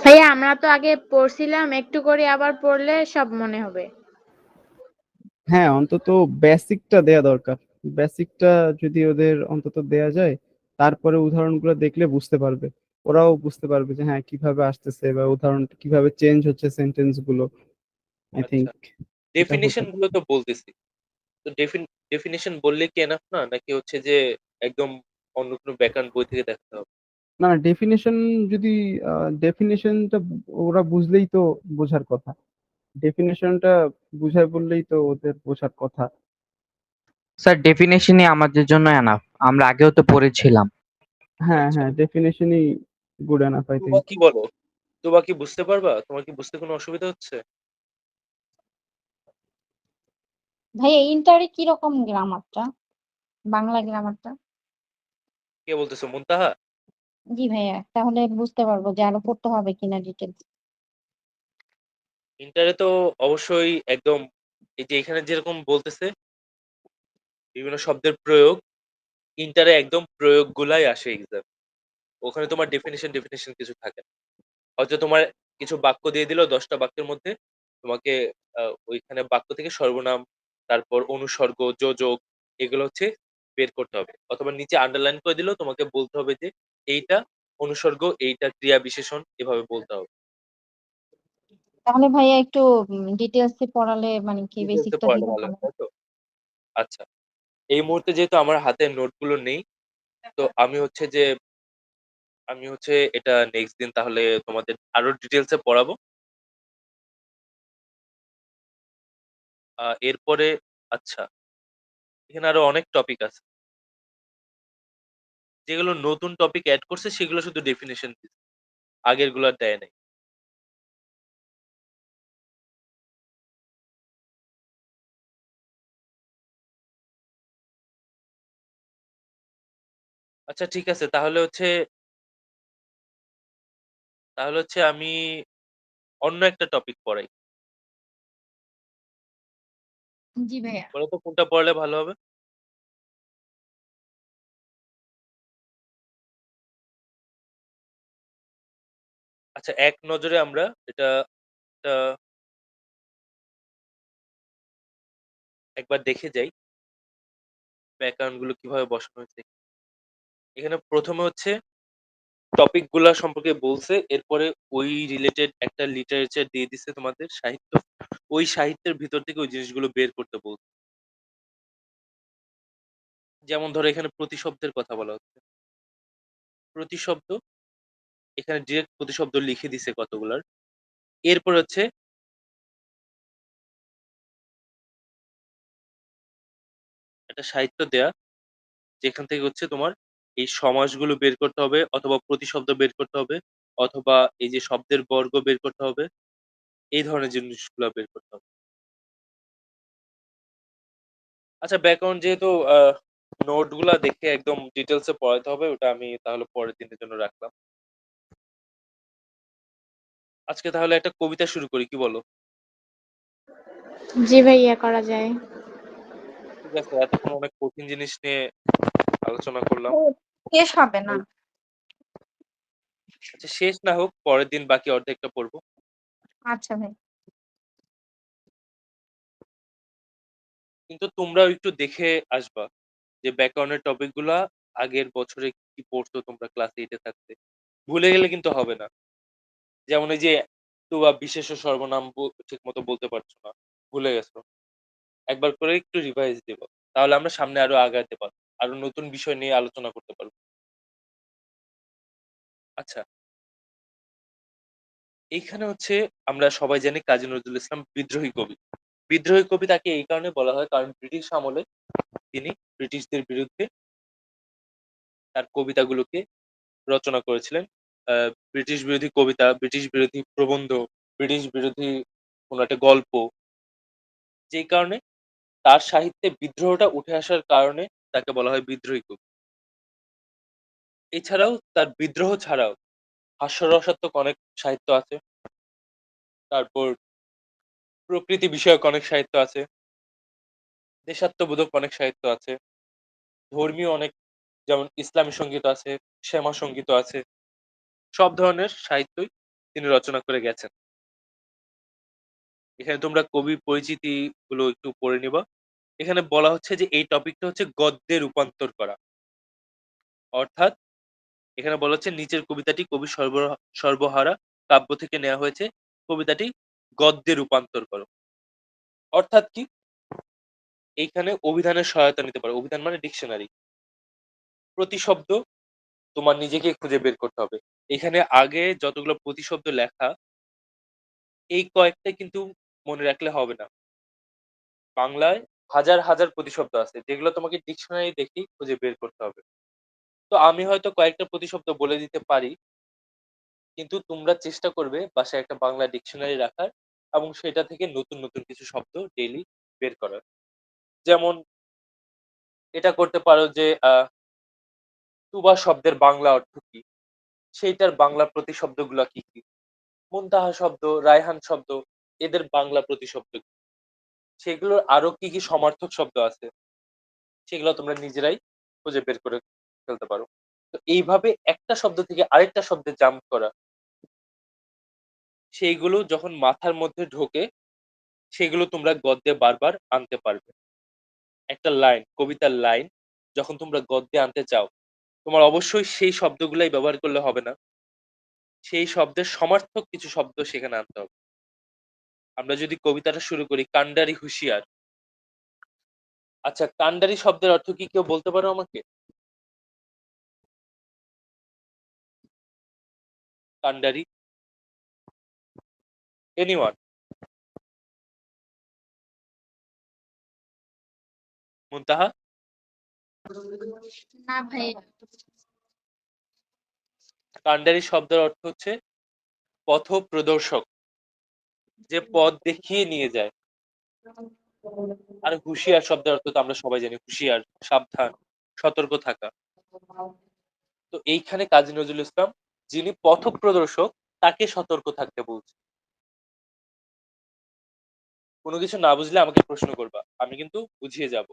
D: ভাইয়া আমরা তো আগে পড়ছিলাম, একটু করে আবার পড়লে সব মনে হবে।
E: হ্যাঁ, অন্তত বেসিকটা দেয়া দরকার। বেসিকটা যদি ওদের অন্তত দেয়া যায়, তারপরে উদাহরণগুলো দেখলে বুঝতে পারবে। ওরাও বুঝতে পারবে যে হ্যাঁ কিভাবে আসতেছে বা উদাহরণ কিভাবে চেঞ্জ হচ্ছে সেন্টেন্স গুলো। আই
A: আচ্ছা,
E: থিংক এটা হতে
A: ডেফিনিশন গুলো তো বলতেছি, তো ডেফিনিশন বললে কি এনাফ না, নাকি হচ্ছে যে একদম অন্য কোনো ব্যাকরণ বই থেকে দেখতে হবে?
E: না, ডেফিনেশন যদি ডেফিনেশনটা ওরা বুঝলেই তো বোঝার কথা। ডেফিনেশনটা বুঝায় বললেই তো ওদের বোঝার কথা।
C: স্যার, ডেফিনেশনই আমাদের জন্য এনাফ, আমরা আগেও তো পড়েছিলাম।
E: হ্যাঁ
A: আচ্ছা,
E: হ্যাঁ, ডেফিনেশনই গুড এনাফ আই
A: তোবা
E: থিংক।
A: কি বলো? তোবা কি বুঝতে পারবা? তোমার কি বুঝতে কোনো অসুবিধা হচ্ছে?
B: ভাইয়া ইন্টারে কিরকম গ্রামারটা, বাংলা গ্রামারটা?
A: কে বলতেছো, মুনতাহা?
B: জি ভাইয়া, তাহলে বুঝতে পারবো যে আরো পড়তে হবে কিনা ডিটেলস।
A: ইন্টারে তো অবশ্যই একদম, এই যে এখানে যেরকম বলতেছে বিভিন্ন শব্দের প্রয়োগ, ইন্টারে একদম প্রয়োগ গুলাই আসে এক্সাম। ওখানে তোমার ডেফিনেশন কিছু থাকে না। হয়তো তোমার কিছু বাক্য দিয়ে দিল ১০ টা বাক্যের মধ্যে তোমাকে ওইখানে বাক্য থেকে সর্বনাম, তারপর অনুসর্গ, যোজক এগুলো হচ্ছে বের করতে হবে। অথবা নিচে আন্ডারলাইন করে দিলেও তোমাকে বলতে হবে যে এইটা অনুসর্গ, এইটা ক্রিয়া বিশেষণ এভাবে বলতে হবে।
B: তাহলে ভাইয়া একটু ডিটেইলস এ পড়ালে মানে কি
A: ডিটেইলস এ
B: বেসিকটা
A: পড়ালে
B: দিলে
A: ভালো
B: ভালো
A: হয়,
B: হয়।
A: তাই তো? আচ্ছা। এই মুহূর্তে যেহেতু আমার হাতে নোটগুলো নেই, তো আমি হচ্ছে এটা নেক্সট দিন তাহলে তোমাদের আরো ডিটেইলস এ পড়াবো। এরপরে আচ্ছা, এখানে আরো অনেক টপিক আছে। যেগুলো নতুন টপিক এড করছে সেগুলো শুধু ডেফিনিশন দিছে। আগেরগুলো আর দেয় নাই। আচ্ছা ঠিক আছে। তাহলে হচ্ছে আমি অন্য একটা টপিক পড়াই।
B: জি ভাইয়া।
A: বলো তো কোনটা পড়ালে ভালো হবে? আচ্ছা এক নজরে আমরা এটা একবার দেখে যাই ব্যাকরণ গুলো কিভাবে বসানো হয়েছে। এখানে ১ম এ হচ্ছে টপিক গুলা সম্পর্কে বলছে। এরপরে ওই রিলেটেড একটা লিটারেচার দিয়ে দিছে তোমাদের সাহিত্য। ওই সাহিত্যের ভিতর থেকে ওই জিনিসগুলো বের করতে বলছে। যেমন ধরো এখানে প্রতিশব্দের কথা বলা হচ্ছে। প্রতিশব্দ এখানে ডিরেক্ট প্রতিশব্দ লিখে দিছে কতগুলার। এরপর হচ্ছে একটা সাহিত্য দেয়া যেখান থেকে হচ্ছে তোমার এই সমাসগুলো বের করতে হবে অথবা প্রতিশব্দ বের করতে হবে অথবা এই যে শব্দের বর্গ বের করতে হবে। এই ধরনের জিনিসগুলা বের করতে হবে। আচ্ছা ব্যাকরণ যেহেতু নোট গুলা দেখে একদম ডিটেইলস এ পড়াতে হবে ওটা আমি তাহলে পরের দিনের জন্য রাখলাম। আজকে তাহলে একটা কবিতা শুরু করি কি বলো?
D: জি ভাইয়া, করা যায়।
A: ঠিক আছে এতক্ষণ অনেক কঠিন জিনিস নিয়ে আলোচনা করলাম।
B: ও, শেষ হবে না।
A: আচ্ছা শেষ না হোক পরের দিন বাকি অর্ধেকটা পড়বো।
B: আচ্ছা ভাই।
A: কিন্তু তোমরাও একটু দেখে আসবা যে ব্যাকরণের টপিক গুলা আগের বছরে কি পড়তো তোমরা ক্লাস 8 এ থাকতে। ভুলে গেলে কিন্তু হবে না। যেমন এই যে বা বিশেষ্য সর্বনাম ঠিক মতো বলতে পারছো না। ভুলে গেছো। একবার করে একটু রিভাইজ দিবা। তাহলে আমরা সামনে আরো আগাতে পারবো। আরো নতুন বিষয় নিয়ে আলোচনা করতে পারবো। আচ্ছা, এইখানে হচ্ছে আমরা সবাই জানি কাজী নজরুল ইসলাম বিদ্রোহী কবি। বিদ্রোহী কবি তাকে এই কারণে বলা হয় কারণ ব্রিটিশ আমলে তিনি ব্রিটিশদের বিরুদ্ধে তার কবিতাগুলোকে রচনা করেছিলেন। ব্রিটিশ বিরোধী কবিতা, ব্রিটিশ বিরোধী প্রবন্ধ, ব্রিটিশ বিরোধী কোনো একটা গল্প। যেই কারণে তার সাহিত্যে বিদ্রোহটা উঠে আসার কারণে তাকে বলা হয় বিদ্রোহী কবি। এছাড়াও তার বিদ্রোহ ছাড়াও হাস্যরসাত্মক অনেক সাহিত্য আছে। তারপর প্রকৃতি বিষয়ক অনেক সাহিত্য আছে। দেশাত্মবোধক অনেক সাহিত্য আছে। ধর্মীয় অনেক যেমন ইসলামী সংগীত আছে, শ্যামা সংগীত আছে। সব ধরনের সাহিত্যই তিনি রচনা করে গেছেন। এখানে তোমরা কবির পরিচিতি গুলো একটু পড়ে নিবা। এখানে বলা হচ্ছে যে এই টপিকটা হচ্ছে গদ্যে রূপান্তর করা। অর্থাৎ এখানে বলা হচ্ছে নিচের কবিতাটি কবি সর্বহারা কাব্য থেকে নেওয়া হয়েছে। কবিতাটি গদ্যে রূপান্তর করো। অর্থাৎ কি? এইখানে অভিধানের সহায়তা নিতে পারো। অভিধান মানে ডিকশনারি। প্রতিশব্দ তোমার নিজেকে খুঁজে বের করতে হবে। এখানে আগে যতগুলো প্রতিশব্দ লেখা এই কয়েকটা কিন্তু মনে রাখলে হবে না। বাংলায় হাজার, হাজার প্রতিশব্দ আছে যেগুলো তোমাকে ডিকশনারি দেখেই খুঁজে বের করতে হবে। তো আমি হয়তো কয়েকটা প্রতিশব্দ বলে দিতে পারি। কিন্তু তোমরা চেষ্টা করবে বাসায় একটা বাংলা ডিকশনারি রাখার এবং সেটা থেকে নতুন, নতুন কিছু শব্দ ডেইলি বের করার। যেমন এটা করতে পারো যে তুবা শব্দের বাংলা অর্থ কি? সেইটার বাংলা প্রতিশব্দগুলা কি, কি? মুনতাহা শব্দ, রায়হান শব্দ এদের বাংলা প্রতিশব্দ কি? সেগুলোর আরো কি, কি সমার্থক শব্দ আছে সেগুলো তোমরা নিজেরাই খুঁজে বের করে ফেলতে পারো। তো এইভাবে একটা শব্দ থেকে আরেকটা শব্দে জাম্প করা সেইগুলো যখন মাথার মধ্যে ঢোকে সেগুলো তোমরা গদ্যে বারবার আনতে পারবে। একটা লাইন, কবিতার লাইন যখন তোমরা গদ্যে আনতে চাও, তোমার অবশ্যই সেই শব্দগুলাই ব্যবহার করলে হবে না। সেই শব্দের সমার্থক কিছু শব্দ সেখানে আনতে হবে। আমরা যদি কবিতাটা শুরু করি, কান্ডারি হুঁশিয়ার। আচ্ছা, কান্ডারি শব্দের অর্থ কি কেউ বলতে পারো আমাকে? কান্ডারি, এনিওয়ান? মুনতাহা?
B: না ভাইয়া।
A: কান্ডারি শব্দের অর্থ হচ্ছে পথপ্রদর্শক, যে পথ দেখিয়ে নিয়ে যায়। আর হুঁশিয়ার শব্দের অর্থ তো আমরা সবাই জানি, হুঁশিয়ার, সাবধান, সতর্ক থাকা। তো এইখানে কাজী নজরুল ইসলাম যিনি পথপ্রদর্শক তাকে সতর্ক থাকতে বলছে। কোনো কিছু না বুঝলে আমাকে প্রশ্ন করবা, আমি কিন্তু বুঝিয়ে যাব।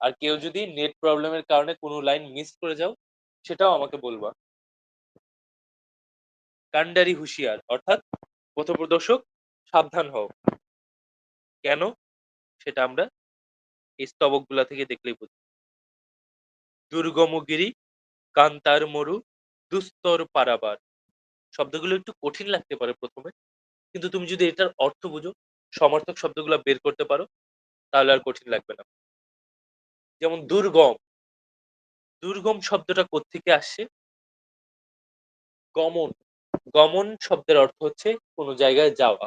A: আর কেউ যদি নেট প্রবলেমের কারণে কোনো লাইন মিস করে যাও সেটাও আমাকে বলবা। কান্ডারি হুঁশিয়ার অর্থাৎ পথপ্রদর্শক, সাবধান হও। কেন সেটা আমরা এই স্তবকগুলা থেকে দেখলেই বুঝি। দুর্গমগিরি, কান্তার মরু, দুস্তর পারাবার। শব্দগুলো একটু কঠিন লাগতে পারে প্রথমে, কিন্তু তুমি যদি এটার অর্থ বুঝো, সমার্থক শব্দগুলো বের করতে পারো, তাহলে আর কঠিন লাগবে না। যেমন দুর্গম, দুর্গম শব্দটা কোত্থেকে আসছে? গমন, গমন শব্দের অর্থ হচ্ছে কোনো জায়গায় যাওয়া।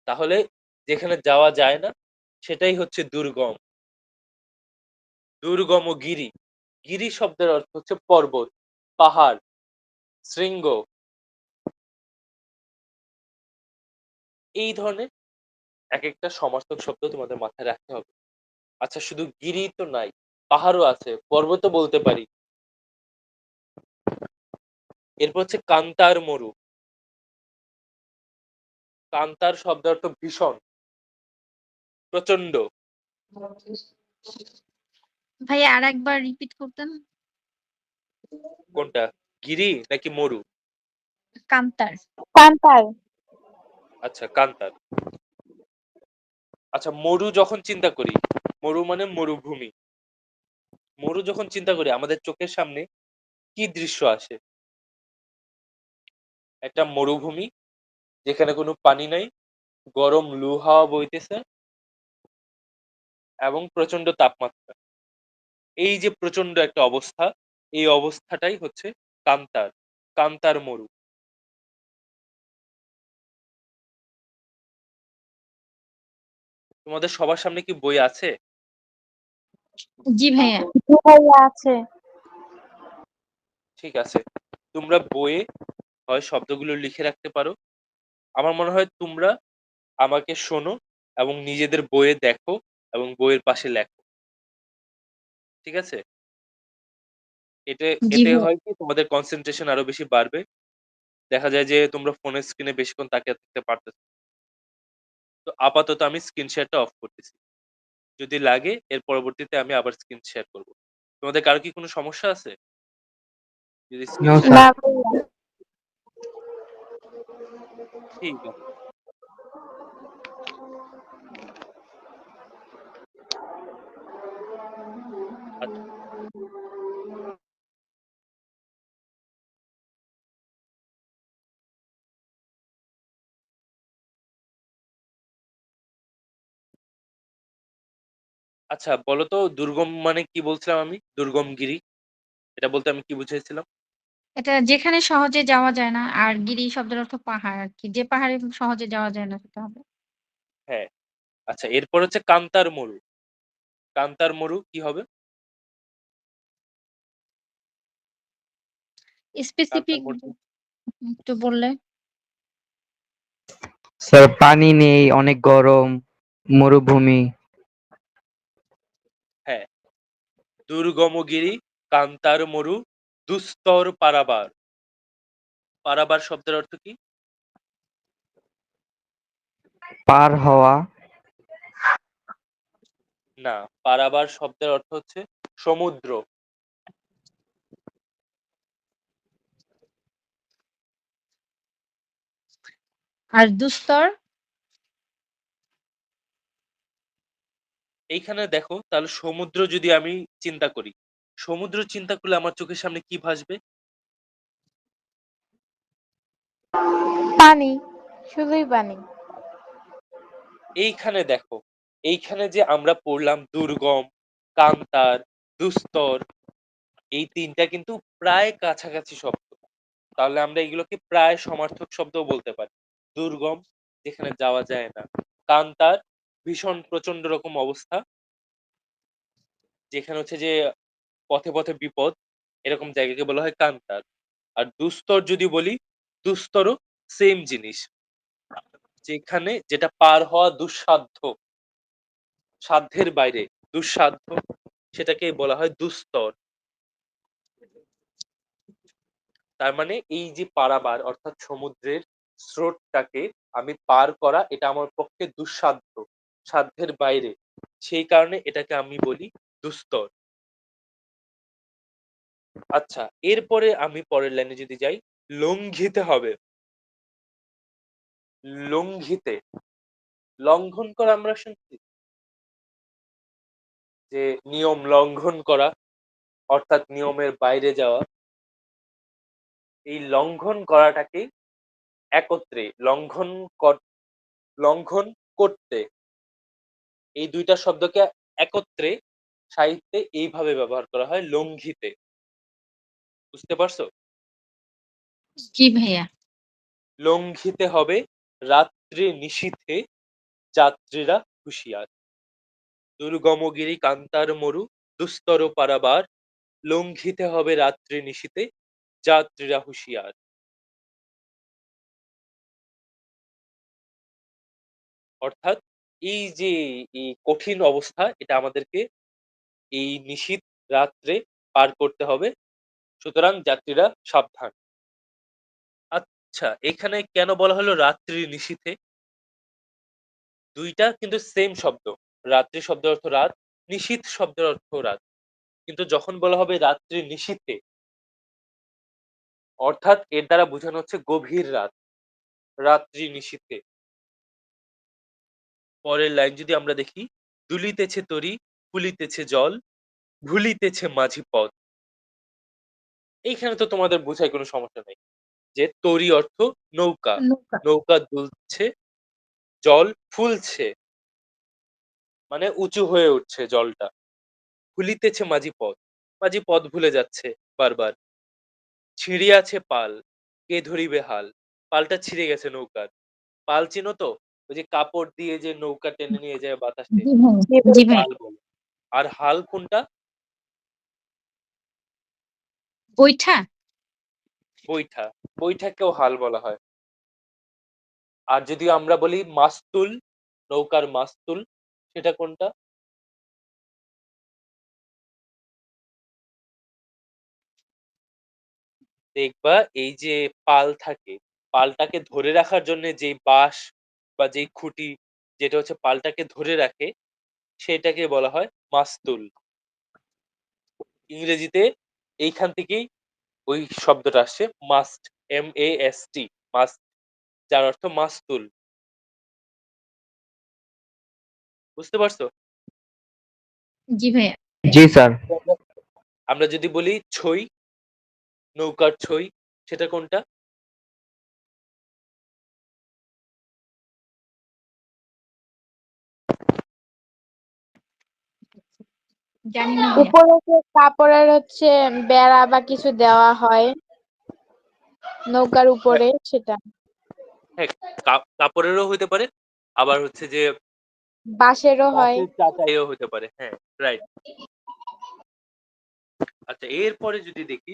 A: তাহলে যেখানে যাওয়া যায় না সেটাই হচ্ছে দুর্গম। দুর্গম গিরি, গিরি শব্দের অর্থ হচ্ছে পর্বত, পাহাড়, শৃঙ্গ। এই ধরনের এক একটা সমার্থক শব্দ তোমাদের মাথায় রাখতে হবে। আচ্ছা, শুধু গিরি তো নাই, পাহাড়ও আছে, পর্বতও বলতে পারি। এরপর হচ্ছে কান্তার মরু। কান্তার শব্দ অর্থ ভীষণ, প্রচন্ড।
B: ভাইয়া আর একবার রিপিট করতেন।
A: কোনটা, গিরি নাকি মরু?
B: কান্তার।
D: কান্তার।
A: আচ্ছা, কান্তার। আচ্ছা, মরু যখন চিন্তা করি, মরু মানে মরুভূমি। মরু যখন চিন্তা করি আমাদের চোখের সামনে কি দৃশ্য আসে? একটা মরুভূমি যেখানে কোনো পানি নাই, গরম লু হাওয়া বইতেছে এবং প্রচন্ড তাপমাত্রা। এই যে প্রচন্ড একটা অবস্থা, এই অবস্থাটাই হচ্ছে কান্তার, কান্তার মরু। তোমাদের সবার সামনে কি বই আছে?
B: জি ভাইয়া।
D: জি ভাইয়া আছে।
A: ঠিক আছে, তোমরা বইয়ে হয় শব্দগুলো লিখে রাখতে পারো। আমার মনে হয় তোমরা আমাকে শোনো এবং নিজেদের বইয়ে দেখো এবং বইয়ের পাশে লেখো। ঠিক আছে? এতে
B: জি
A: এতে
B: ভাইয়া।
A: হয় কি তোমাদের কনসেনট্রেশন আরো বেশি বাড়বে। দেখা যায় যে তোমরা ফোনের স্ক্রিনে বেশিক্ষণ তাকিয়ে থাকতে পারতেছো না। তো আপাতত আমি স্ক্রিন শেয়ারটা অফ করতেছি। যদি লাগে এর পরবর্তীতে আমি আবার স্ক্রিন শেয়ার করব। তোমাদের কারো কি কোনো সমস্যা আছে? যদি স্ক্রিন
C: No,
A: শেয়ার
C: sir.
D: না ভাইয়া।
A: ঠিক আছে। আচ্ছা, আচ্ছা বলো তো দুর্গম মানে কি বলছিলাম আমি? দুর্গমগিরি। এটা বলতে আমি কি বুঝাইছিলাম?
B: এটা যেখানে সহজে যাওয়া যায় না, আর গিরি শব্দের অর্থ পাহাড় আরকি। যে পাহাড়ে সহজে যাওয়া যায় না সেটা হবে।
A: হ্যাঁ। আচ্ছা, এরপর হচ্ছে কান্তার মরু। কান্তার মরু কি হবে? কান্তার
B: স্পেসিফিক
A: মরু
B: একটু বললে।
C: স্যার পানি নেই, অনেক গরম, মরুভূমি।
A: হ্যাঁ, দুর্গমগিরি, কান্তার মরু, দুস্তর পারাবার। পারাবার শব্দের অর্থ কি?
C: পার হওয়া।
A: না, পারাবার শব্দের অর্থ হচ্ছে সমুদ্র।
B: আর দুস্তর?
A: এইখানে দেখো তাহলে সমুদ্র যদি আমি চিন্তা করি, সমুদ্র চিন্তা করলে আমার চোখের সামনে কি ভাসবে?
D: পানি, শুধুই পানি।
A: এইখানে দেখো, এইখানে যে আমরা পড়লাম দুর্গম, কান্তার, দুস্তর, এই ৩ টা কিন্তু প্রায় কাছাকাছি শব্দ। তাহলে আমরা এগুলোকে প্রায় সমার্থক শব্দও বলতে পারি। দুর্গম, যেখানে যাওয়া যায় না। কান্তার, ভীষণ প্রচন্ড রকম অবস্থা, যেখানে হচ্ছে যে পথে, পথে বিপদ, এরকম জায়গাকে বলা হয় কান্তার। আর দুস্তর যদি বলি, দুস্তরও সেম জিনিস। যেখানে যেটা পার হওয়া দুঃসাধ্য, সাধ্যের বাইরে, দুঃসাধ্য, সেটাকেই বলা হয় দুস্তর। তার মানে এই যে পারাবার অর্থাৎ সমুদ্রের স্রোতটাকে আমি পার করা, এটা আমার পক্ষে দুঃসাধ্য, সাধ্যের বাইরে। সেই কারণে এটাকে আমি বলি দুস্তর। আচ্ছা, এরপরে আমি পরের লাইনে যদি যাই, লঙ্ঘিতে হবে। লঙ্ঘিতে, লঙ্ঘন করা আমরা শুনছি যে নিয়ম লঙ্ঘন করা, অর্থাৎ নিয়মের বাইরে যাওয়া। এই লঙ্ঘন করাটাকে একত্রে লঙ্ঘন করতে, এই ২ টা শব্দকে একত্রে সাহিত্যে এইভাবে ব্যবহার করা হয়, লঙ্ঘিতে। বুঝতে পারছো?
B: জি ভাইয়া।
A: লঙ্ঘিতে হবে রাত্রি নিশীথে যাত্রীরা হুঁশিয়ার। দুর্গমগিরি কান্তার মরু দুস্তর পারাবার, লঙ্ঘিতে হবে রাত্রি নিশীথে যাত্রীরা হুঁশিয়ার। অর্থাৎ এই যে এই কঠিন অবস্থা, এটা আমাদেরকে এই নিশীথ রাত্রে পার করতে হবে। সুতরাং যাত্রীরা সাবধান। আচ্ছা, এখানে কেন বলা হলো রাত্রি নিশীথে? ২ টা কিন্তু সেম শব্দ। রাত্রি শব্দের অর্থ রাত, নিশীথ শব্দের অর্থ রাত। কিন্তু যখন বলা হবে রাত্রি নিশীথে, অর্থাৎ এর দ্বারা বোঝানো হচ্ছে গভীর রাত, রাত্রি নিশীথে। পরের লাইন যদি আমরা দেখি, দুলিতেছে তরী, ফুলিতেছে জল, ভুলিতেছে মাঝি পথ। এইখানে তো তোমাদের বোঝায় কোনো সমস্যা নাই যে তরী অর্থ নৌকা,
B: নৌকা।
A: নৌকা দুলছে, জল ফুলছে, মানে উঁচু হয়ে উঠছে জলটা। ভুলিতেছে মাঝি পথ, মাঝি পথ ভুলে যাচ্ছে বারবার। ছিঁড়িয়াছে পাল, কে ধরিবে হাল, পালটা ছিঁড়ে গেছে নৌকার। পাল চিনো তো? ওই যে কাপড় দিয়ে যে নৌকা টেনে নিয়ে যায় বাতাসে,
B: জি ভাইয়া। জি
A: ওটাকে
B: ভাইয়া।
A: পাল বলে। আর হাল কোনটা?
B: বৈঠা?
A: বৈঠা, বৈঠাকেও হাল বলা হয়। আর যদি আমরা বলি মাস্তুল, নৌকার মাস্তুল, সেটা কোনটা? দেখবা এই যে পাল থাকে, পালটাকে ধরে রাখার জন্য যেই বাঁশ বা যেই খুঁটি, যেটা হচ্ছে পালটাকে ধরে রাখে, সেটাকে বলা হয় মাস্তুল। ইংরেজিতে এইখান থেকেই ওই শব্দটা আসছে, মাস্ট, MAST, মাস্ট, যার অর্থ মাস্তুল। বুঝতে পারছো?
B: জি ভাইয়া।
C: জি স্যার।
A: আমরা আমরা যদি বলি ছই, নৌকার ছই, সেটা কোনটা?
B: জানি না ভাইয়া।
D: উপরে যে কাপড়ের হচ্ছে বেড়া বা কিছু দেওয়া হয় নৌকার
A: হ্যাঁ,
D: উপরে, সেটা।
A: হ্যাঁ, কাপড়েরও হইতে পারে, আবার হচ্ছে যে
D: বাঁশেরও হয়।
A: বাঁশের চাটাইও হতে পারে। হ্যাঁ, রাইট। আচ্ছা, এরপরে যদি দেখি,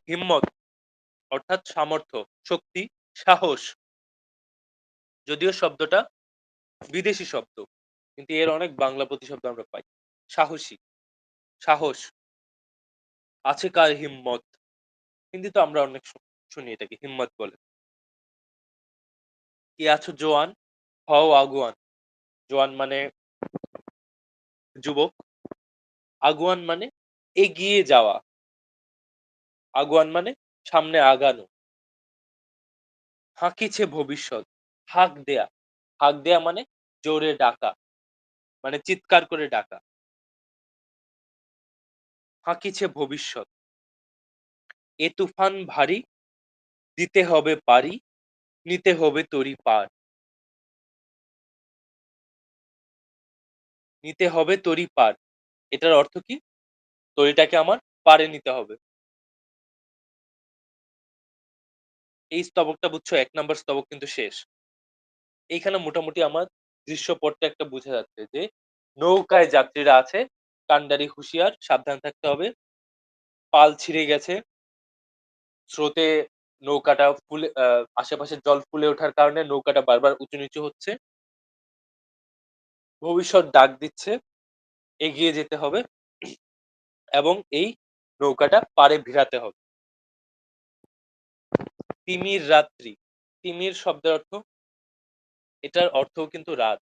A: হিম্মত অর্থাৎ সামর্থ্য, শক্তি, সাহস। যদিও শব্দটা বিদেশি শব্দ, কিন্তু এর অনেক বাংলা প্রতিশব্দ আমরা পাই। সাহসী, সাহস, আছে কার হিম্মত। হিন্দিতে আমরা অনেক শুনি এটাকে হিম্মত বলে। কি আছো জোয়ান, হও আগুয়ান। জোয়ান মানে যুবক, আগুয়ান মানে এগিয়ে যাওয়া, আগুয়ান মানে সামনে আগানো। হাঁকিছে ভবিষ্যৎ। হাঁক দেয়া। হাঁক দেয়া মানে জোরে ডাকা। মানে চিৎকার করে ডাকা। হাঁকিছে ভবিষ্যৎ। এ তুফান ভারী, দিতে হবে পারি, নিতে হবে তরি পার। নিতে হবে তরি পার। এটার অর্থ কি? তরিটাকে আমার পাড়ে নিতে হবে। এই স্তবকটা বুঝছো? ১ নাম্বার স্তবক কিন্তু শেষ। এইখানে মোটামুটি আমার দৃশ্যপটটা একটা বোঝা যাচ্ছে যে, নৌকায় যাত্রীরা আছে, কান্ডারি হুঁশিয়ার, সাবধান থাকতে হবে। পাল ছিঁড়ে গেছে। স্রোতে নৌকাটা ফুলে আশেপাশের জল ফুলে ওঠার কারণে নৌকাটা বারবার উঁচু-নিচু হচ্ছে। ভবিষ্যৎ ডাক দিচ্ছে, এগিয়ে যেতে হবে এবং এই নৌকাটা পাড়ে ভিড়াতে হবে। তিমির রাত্রি। তিমির শব্দের অর্থ, এটার অর্থও কিন্তু রাত।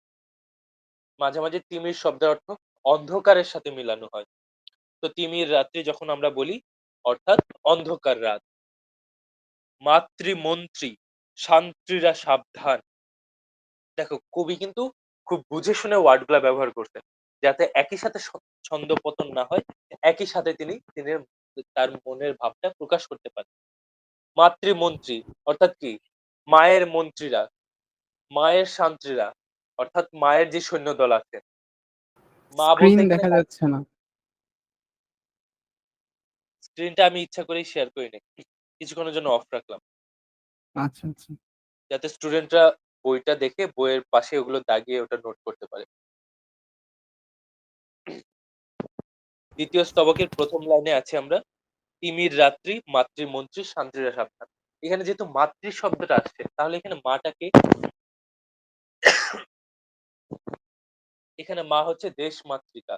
A: মাঝে, মাঝে তিমির শব্দের অর্থ অন্ধকারের সাথে মিলানো হয়। তো তিমির রাত্রি যখন আমরা বলি অর্থাৎ অন্ধকার রাত। মাতৃমন্ত্রী, শান্ত্রীরা সাবধান। দেখো কবি কিন্তু খুব বুঝে শুনে ওয়ার্ড গুলা ব্যবহার করছেন। যাতে একই সাথে ছন্দপতন না হয়, একই সাথে তিনি তার মনের ভাবটা প্রকাশ করতে পারেন। মাতৃমন্ত্রী অর্থাৎ কি? মায়ের মন্ত্রীরা, মায়ের শান্ত্রীরা অর্থাৎ মায়ের যে সৈন্যদল আছে। মা
E: স্ক্রিন
A: বলতে এখানে
E: দেখা যাচ্ছে না।
A: স্ক্রিনটা আমি ইচ্ছা করেই শেয়ার করি নাই। কিছুক্ষণের জন্য অফ রাখলাম।
E: আচ্ছা, আচ্ছা।
A: যাতে স্টুডেন্টরা বইটা দেখে বইয়ের পাশে ওগুলো দাগিয়ে ওটা নোট করতে পারে। দ্বিতীয় স্তবকের ১ম লাইনে আছি আমরা। তিমির রাত্রি, মাতৃমন্ত্রী, শান্ত্রীরা সাবধান। এখানে যেহেতু মাতৃ শব্দটা আসছে, তাহলে এখানে মাটা কে? এখানে মা হচ্ছে দেশ মাতৃকা।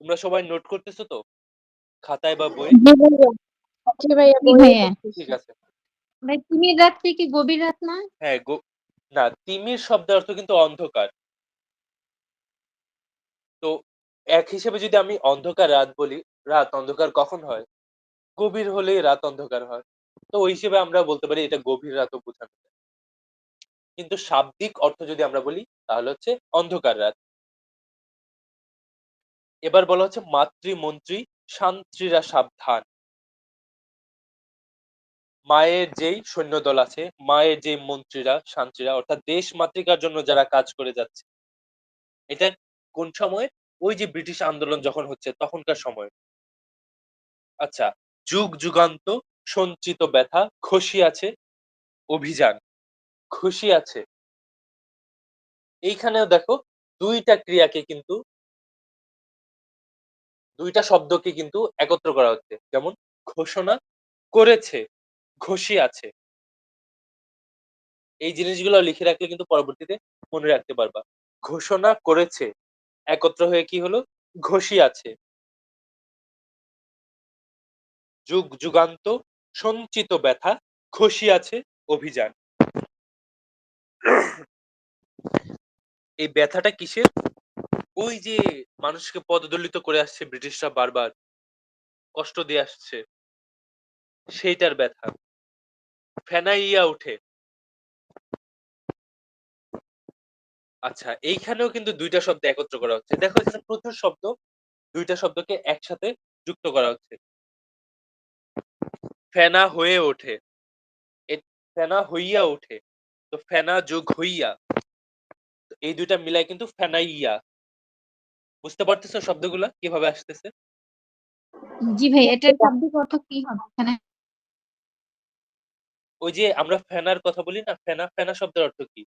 A: তোমরা সবাই নোট করতেছো তো? খাতায় বা বইয়ে?
D: জি ভাইয়া, জি ভাইয়া,
B: জি
D: বইয়ে
B: ভাইয়া।
D: পড়তেছি।
A: ঠিক আছে।
B: ভাই তিমির রাত্রি কি গভীর রাত না?
A: হ্যাঁ, না, তিমির শব্দের অর্থ কিন্তু অন্ধকার। তো এক হিসেবে যদি আমি অন্ধকার রাত বলি, রাত অন্ধকার কখন হয়? গভীর হলেই রাত অন্ধকার হয়। তো ওই হিসেবে আমরা বলতে পারি এটা গভীর রাতও বোঝানো যায়। কিন্তু শাব্দিক অর্থ যদি আমরা বলি তাহলে হচ্ছে অন্ধকার রাত। এবার বলা হচ্ছে মাতৃমন্ত্রী, শান্ত্রীরা সাবধান। মায়ের যেই সৈন্যদল আছে, মায়ের যেই মন্ত্রীরা, শান্ত্রীরা অর্থাৎ দেশ মাতৃকার জন্য যারা কাজ করে যাচ্ছে। এটা কোন সময়? ওই যে ব্রিটিশ আন্দোলন যখন হচ্ছে তখনকার সময়। আচ্ছা, যুগ যুগান্ত সঞ্চিত ব্যথা খসিয়াছে অভিযান। খসিয়াছে। এইখানেও দেখো ২ টা ক্রিয়াকে কিন্তু ২ টা শব্দকে কিন্তু একত্র করা হচ্ছে। যেমন ঘোষণা করেছে, ঘষিয়াছে। এই জিনিসগুলো লিখে রাখলে কিন্তু পরবর্তীতে মনে রাখতে পারবা। ঘোষণা করেছে, একত্র হয়ে কি হলো? ঘষিয়াছে। যুগ যুগান্ত সঞ্চিত ব্যথা খসিয়াছে অভিযান। এই ব্যথাটা কিসের? ওই যে মানুষকে পদদলিত করে আসছে ব্রিটিশরা বারবার, কষ্ট দিয়ে আসছে, সেইটার ব্যথা। ফেনাইয়া ওঠে। আচ্ছা, এইখানেও কিন্তু ২ টা শব্দ একত্র করা হচ্ছে। দেখো এখানে প্রচুর শব্দ ২ টা শব্দকে একসাথে যুক্ত করা হচ্ছে। ফেনা হয়ে ওঠে। এ ফেনা হইয়া ওঠে। তো ফেনা যোগ হইয়া। তো এই ২ টা মিলায় কিন্তু ফেনাইয়া। বুঝতে পারতেছো শব্দগুলা কিভাবে আসতেছে?
B: জি ভাই, এটার শাব্দিক অর্থ কি হবে এখানে?
A: ওই যে আমরা ফেনার কথা বলি না? ফেনা, ফেনা শব্দের অর্থ কি?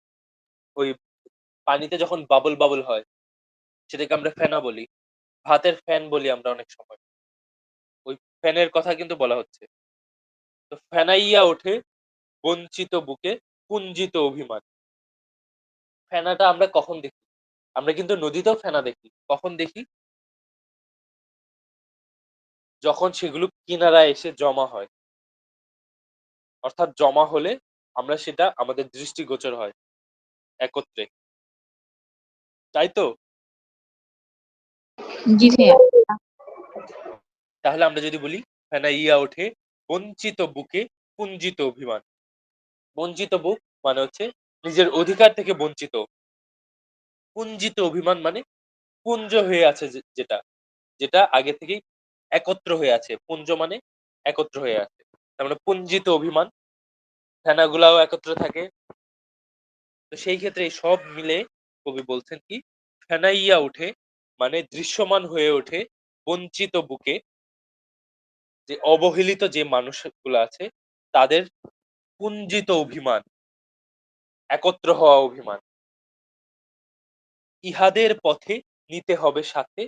A: ওই পানিতে যখন বাবল, বাবল হয় সেটাকে আমরা ফেনা বলি। ভাতের ফ্যান বলি আমরা অনেক সময়। ওই ফ্যানের কথা কিন্তু বলা হচ্ছে। তো ফেনাইয়া ওঠে বঞ্চিত বুকে কুঞ্জিত অভিমান। ফেনাটা আমরা কখন দেখি? আমরা কিন্তু নদীতেও ফেনা দেখি। কখন দেখি? যখন সেগুলো কিনারায় এসে জমা হয়। অর্থাৎ জমা হলে আমরা সেটা আমাদের দৃষ্টিগোচর হয় একত্রে। তাই তো?
B: জি ভাইয়া।
A: তাহলে আমরা যদি বলি ফেনাইয়া ওঠে বঞ্চিত বুকে কুঞ্জিত অভিমান। বঞ্চিত বুক মানে হচ্ছে নিজের অধিকার থেকে বঞ্চিত। পুঞ্জিত অভিমান মানে পুঞ্জ হয়ে আছে যেটা, যেটা আগে থেকেই একত্র হয়ে আছে। পুঞ্জ মানে একত্র হয়ে আছে। তার মানে পুঞ্জিত অভিমান, ফেনাগুলাও একত্র থাকে। তো সেই ক্ষেত্রে এই সব মিলে কবি বলছেন কি, ফেনাইয়া উঠে মানে দৃশ্যমান হয়ে ওঠে বঞ্চিত বুকে, যে অবহেলিত যে মানুষগুলো আছে তাদের পুঞ্জিত অভিমান, একত্র হওয়া অভিমান। ইহাদের পথে নিতে হবে সাথে,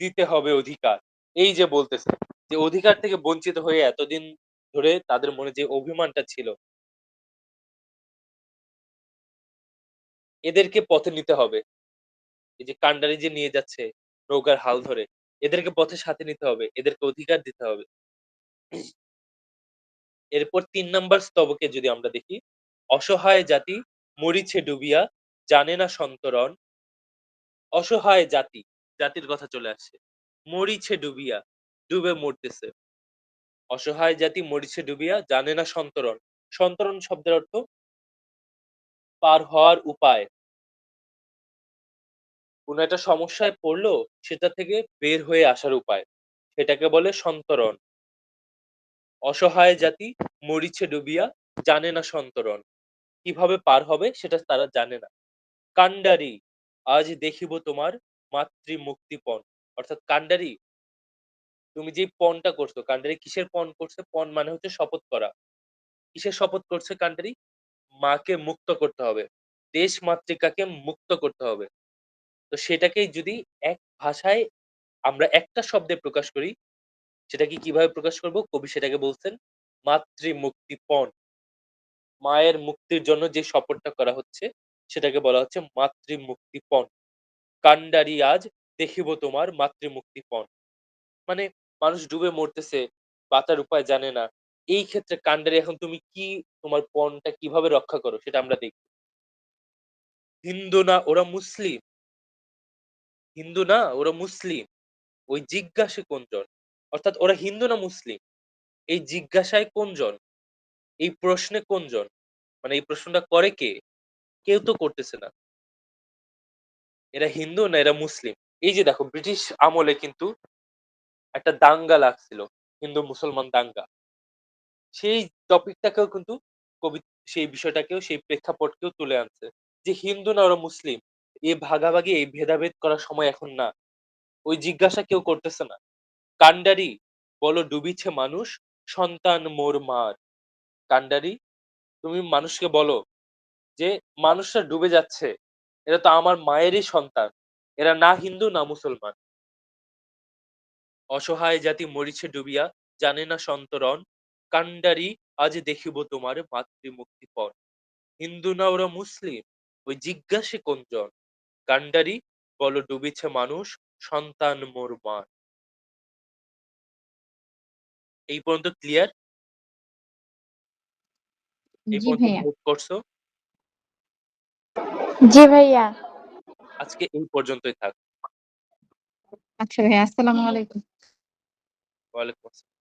A: দিতে হবে অধিকার। এই যে বলতেছে যে অধিকার থেকে বঞ্চিত হয়ে এতদিন ধরে তাদের মনে যে অভিমানটা ছিল, এদেরকে পথে নিতে হবে। এই যে কান্ডারি যে নিয়ে যাচ্ছে নৌকার হাল ধরে, এদেরকে পথে সাথে নিতে হবে, এদেরকে অধিকার দিতে হবে। এরপর ৩ নাম্বার স্তবকে যদি আমরা দেখি, অসহায় জাতি মরিছে ডুবিয়া, জানে না সন্তরণ। অসহায় জাতি, জাতির কথা চলে আসছে। মরিছে ডুবিয়া, ডুবে মরতেছে। অসহায় জাতি মরিছে ডুবিয়া, জানে না সন্তরণ। সন্তরণ শব্দের অর্থ পার হওয়ার উপায়। কোন একটা সমস্যায় পড়লো, সেটা থেকে বের হয়ে আসার উপায়, সেটাকে বলে সন্তরণ। অসহায় জাতি মরিছে ডুবিয়া, জানে না সন্তরণ। কিভাবে পার হবে সেটা তারা জানে না। কান্ডারি আজ দেখিব তোমার মাতৃ মুক্তিপণ। অর্থাৎ কান্ডারি, তুমি যে পণটা করছো, কান্ডারি কিসের পণ করছে? পণ মানে হচ্ছে শপথ করা। কিসের শপথ করছে কান্ডারি? মাকে মুক্ত করতে হবে, দেশ মাতৃকাকে মুক্ত করতে হবে। তো সেটাকেই যদি এক ভাষায় আমরা একটা শব্দে প্রকাশ করি, সেটাকে কিভাবে প্রকাশ করব? কবি সেটাকে বলছেন মাতৃ মুক্তিপণ। মায়ের মুক্তির জন্য যে শপথটা করা হচ্ছে সেটাকে বলা হচ্ছে মাতৃ মুক্তিপণ। কান্ডারি আজ দেখিব তোমার মাতৃ মুক্তিপণ। মানে মানুষ ডুবে মরতেছে, বাঁচার উপায় জানে না। এই ক্ষেত্রে কান্ডারি এখন তুমি কি তোমার পণটা কিভাবে রক্ষা করো সেটা আমরা দেখব। হিন্দু না ওরা মুসলিম, হিন্দু না ওরা মুসলিম, ওই জিজ্ঞাসে কোনজন? অর্থাৎ ওরা হিন্দু না মুসলিম, এই জিজ্ঞাসায় কোনজন? এই প্রশ্নে কোনজন? মানে এই প্রশ্নটা করে কে? কেউ তো করতেছে না। এরা হিন্দু না এরা মুসলিম? এই যে দেখো ব্রিটিশ আমলে কিন্তু একটা দাঙ্গা লাগছিল, হিন্দু মুসলমান দাঙ্গা। সেই টপিকটাকেও কিন্তু কবি সেই বিষয়টাকেও সেই প্রেক্ষাপটকেও তুলে আনছে। যে হিন্দু না ওরা মুসলিম, এই ভাগাভাগি এই ভেদাভেদ করার সময় এখন না। ওই জিজ্ঞাসা কেউ করতেছে না। কান্ডারি বলো ডুবিছে মানুষ, সন্তান মোর মার। কান্ডারি তুমি মানুষকে বলো যে মানুষরা ডুবে যাচ্ছে, এরা তো আমার মায়েরই সন্তান, এরা না হিন্দু না মুসলমান। অসহায় জাতি মরিছে ডুবিয়া, জানে না সন্তরণ। কান্ডারি আজ দেখিব তোমার মাতৃ মুক্তিপণ। হিন্দু না ওরা মুসলিম, ওই জিজ্ঞাসে কোনজন? কান্ডারি বলো ডুবিছে মানুষ, সন্তান মোর মার। এই পর্যন্ত ক্লিয়ার? এই
B: জি
A: পর্যন্ত
B: ভাইয়া।
A: নোট করছো?
D: জি ভাইয়া।
A: আজকে এই পর্যন্তই থাক।
B: আচ্ছা ভাইয়া, আসসালামু আলাইকুম।
A: ওয়ালাইকুম আসসালাম।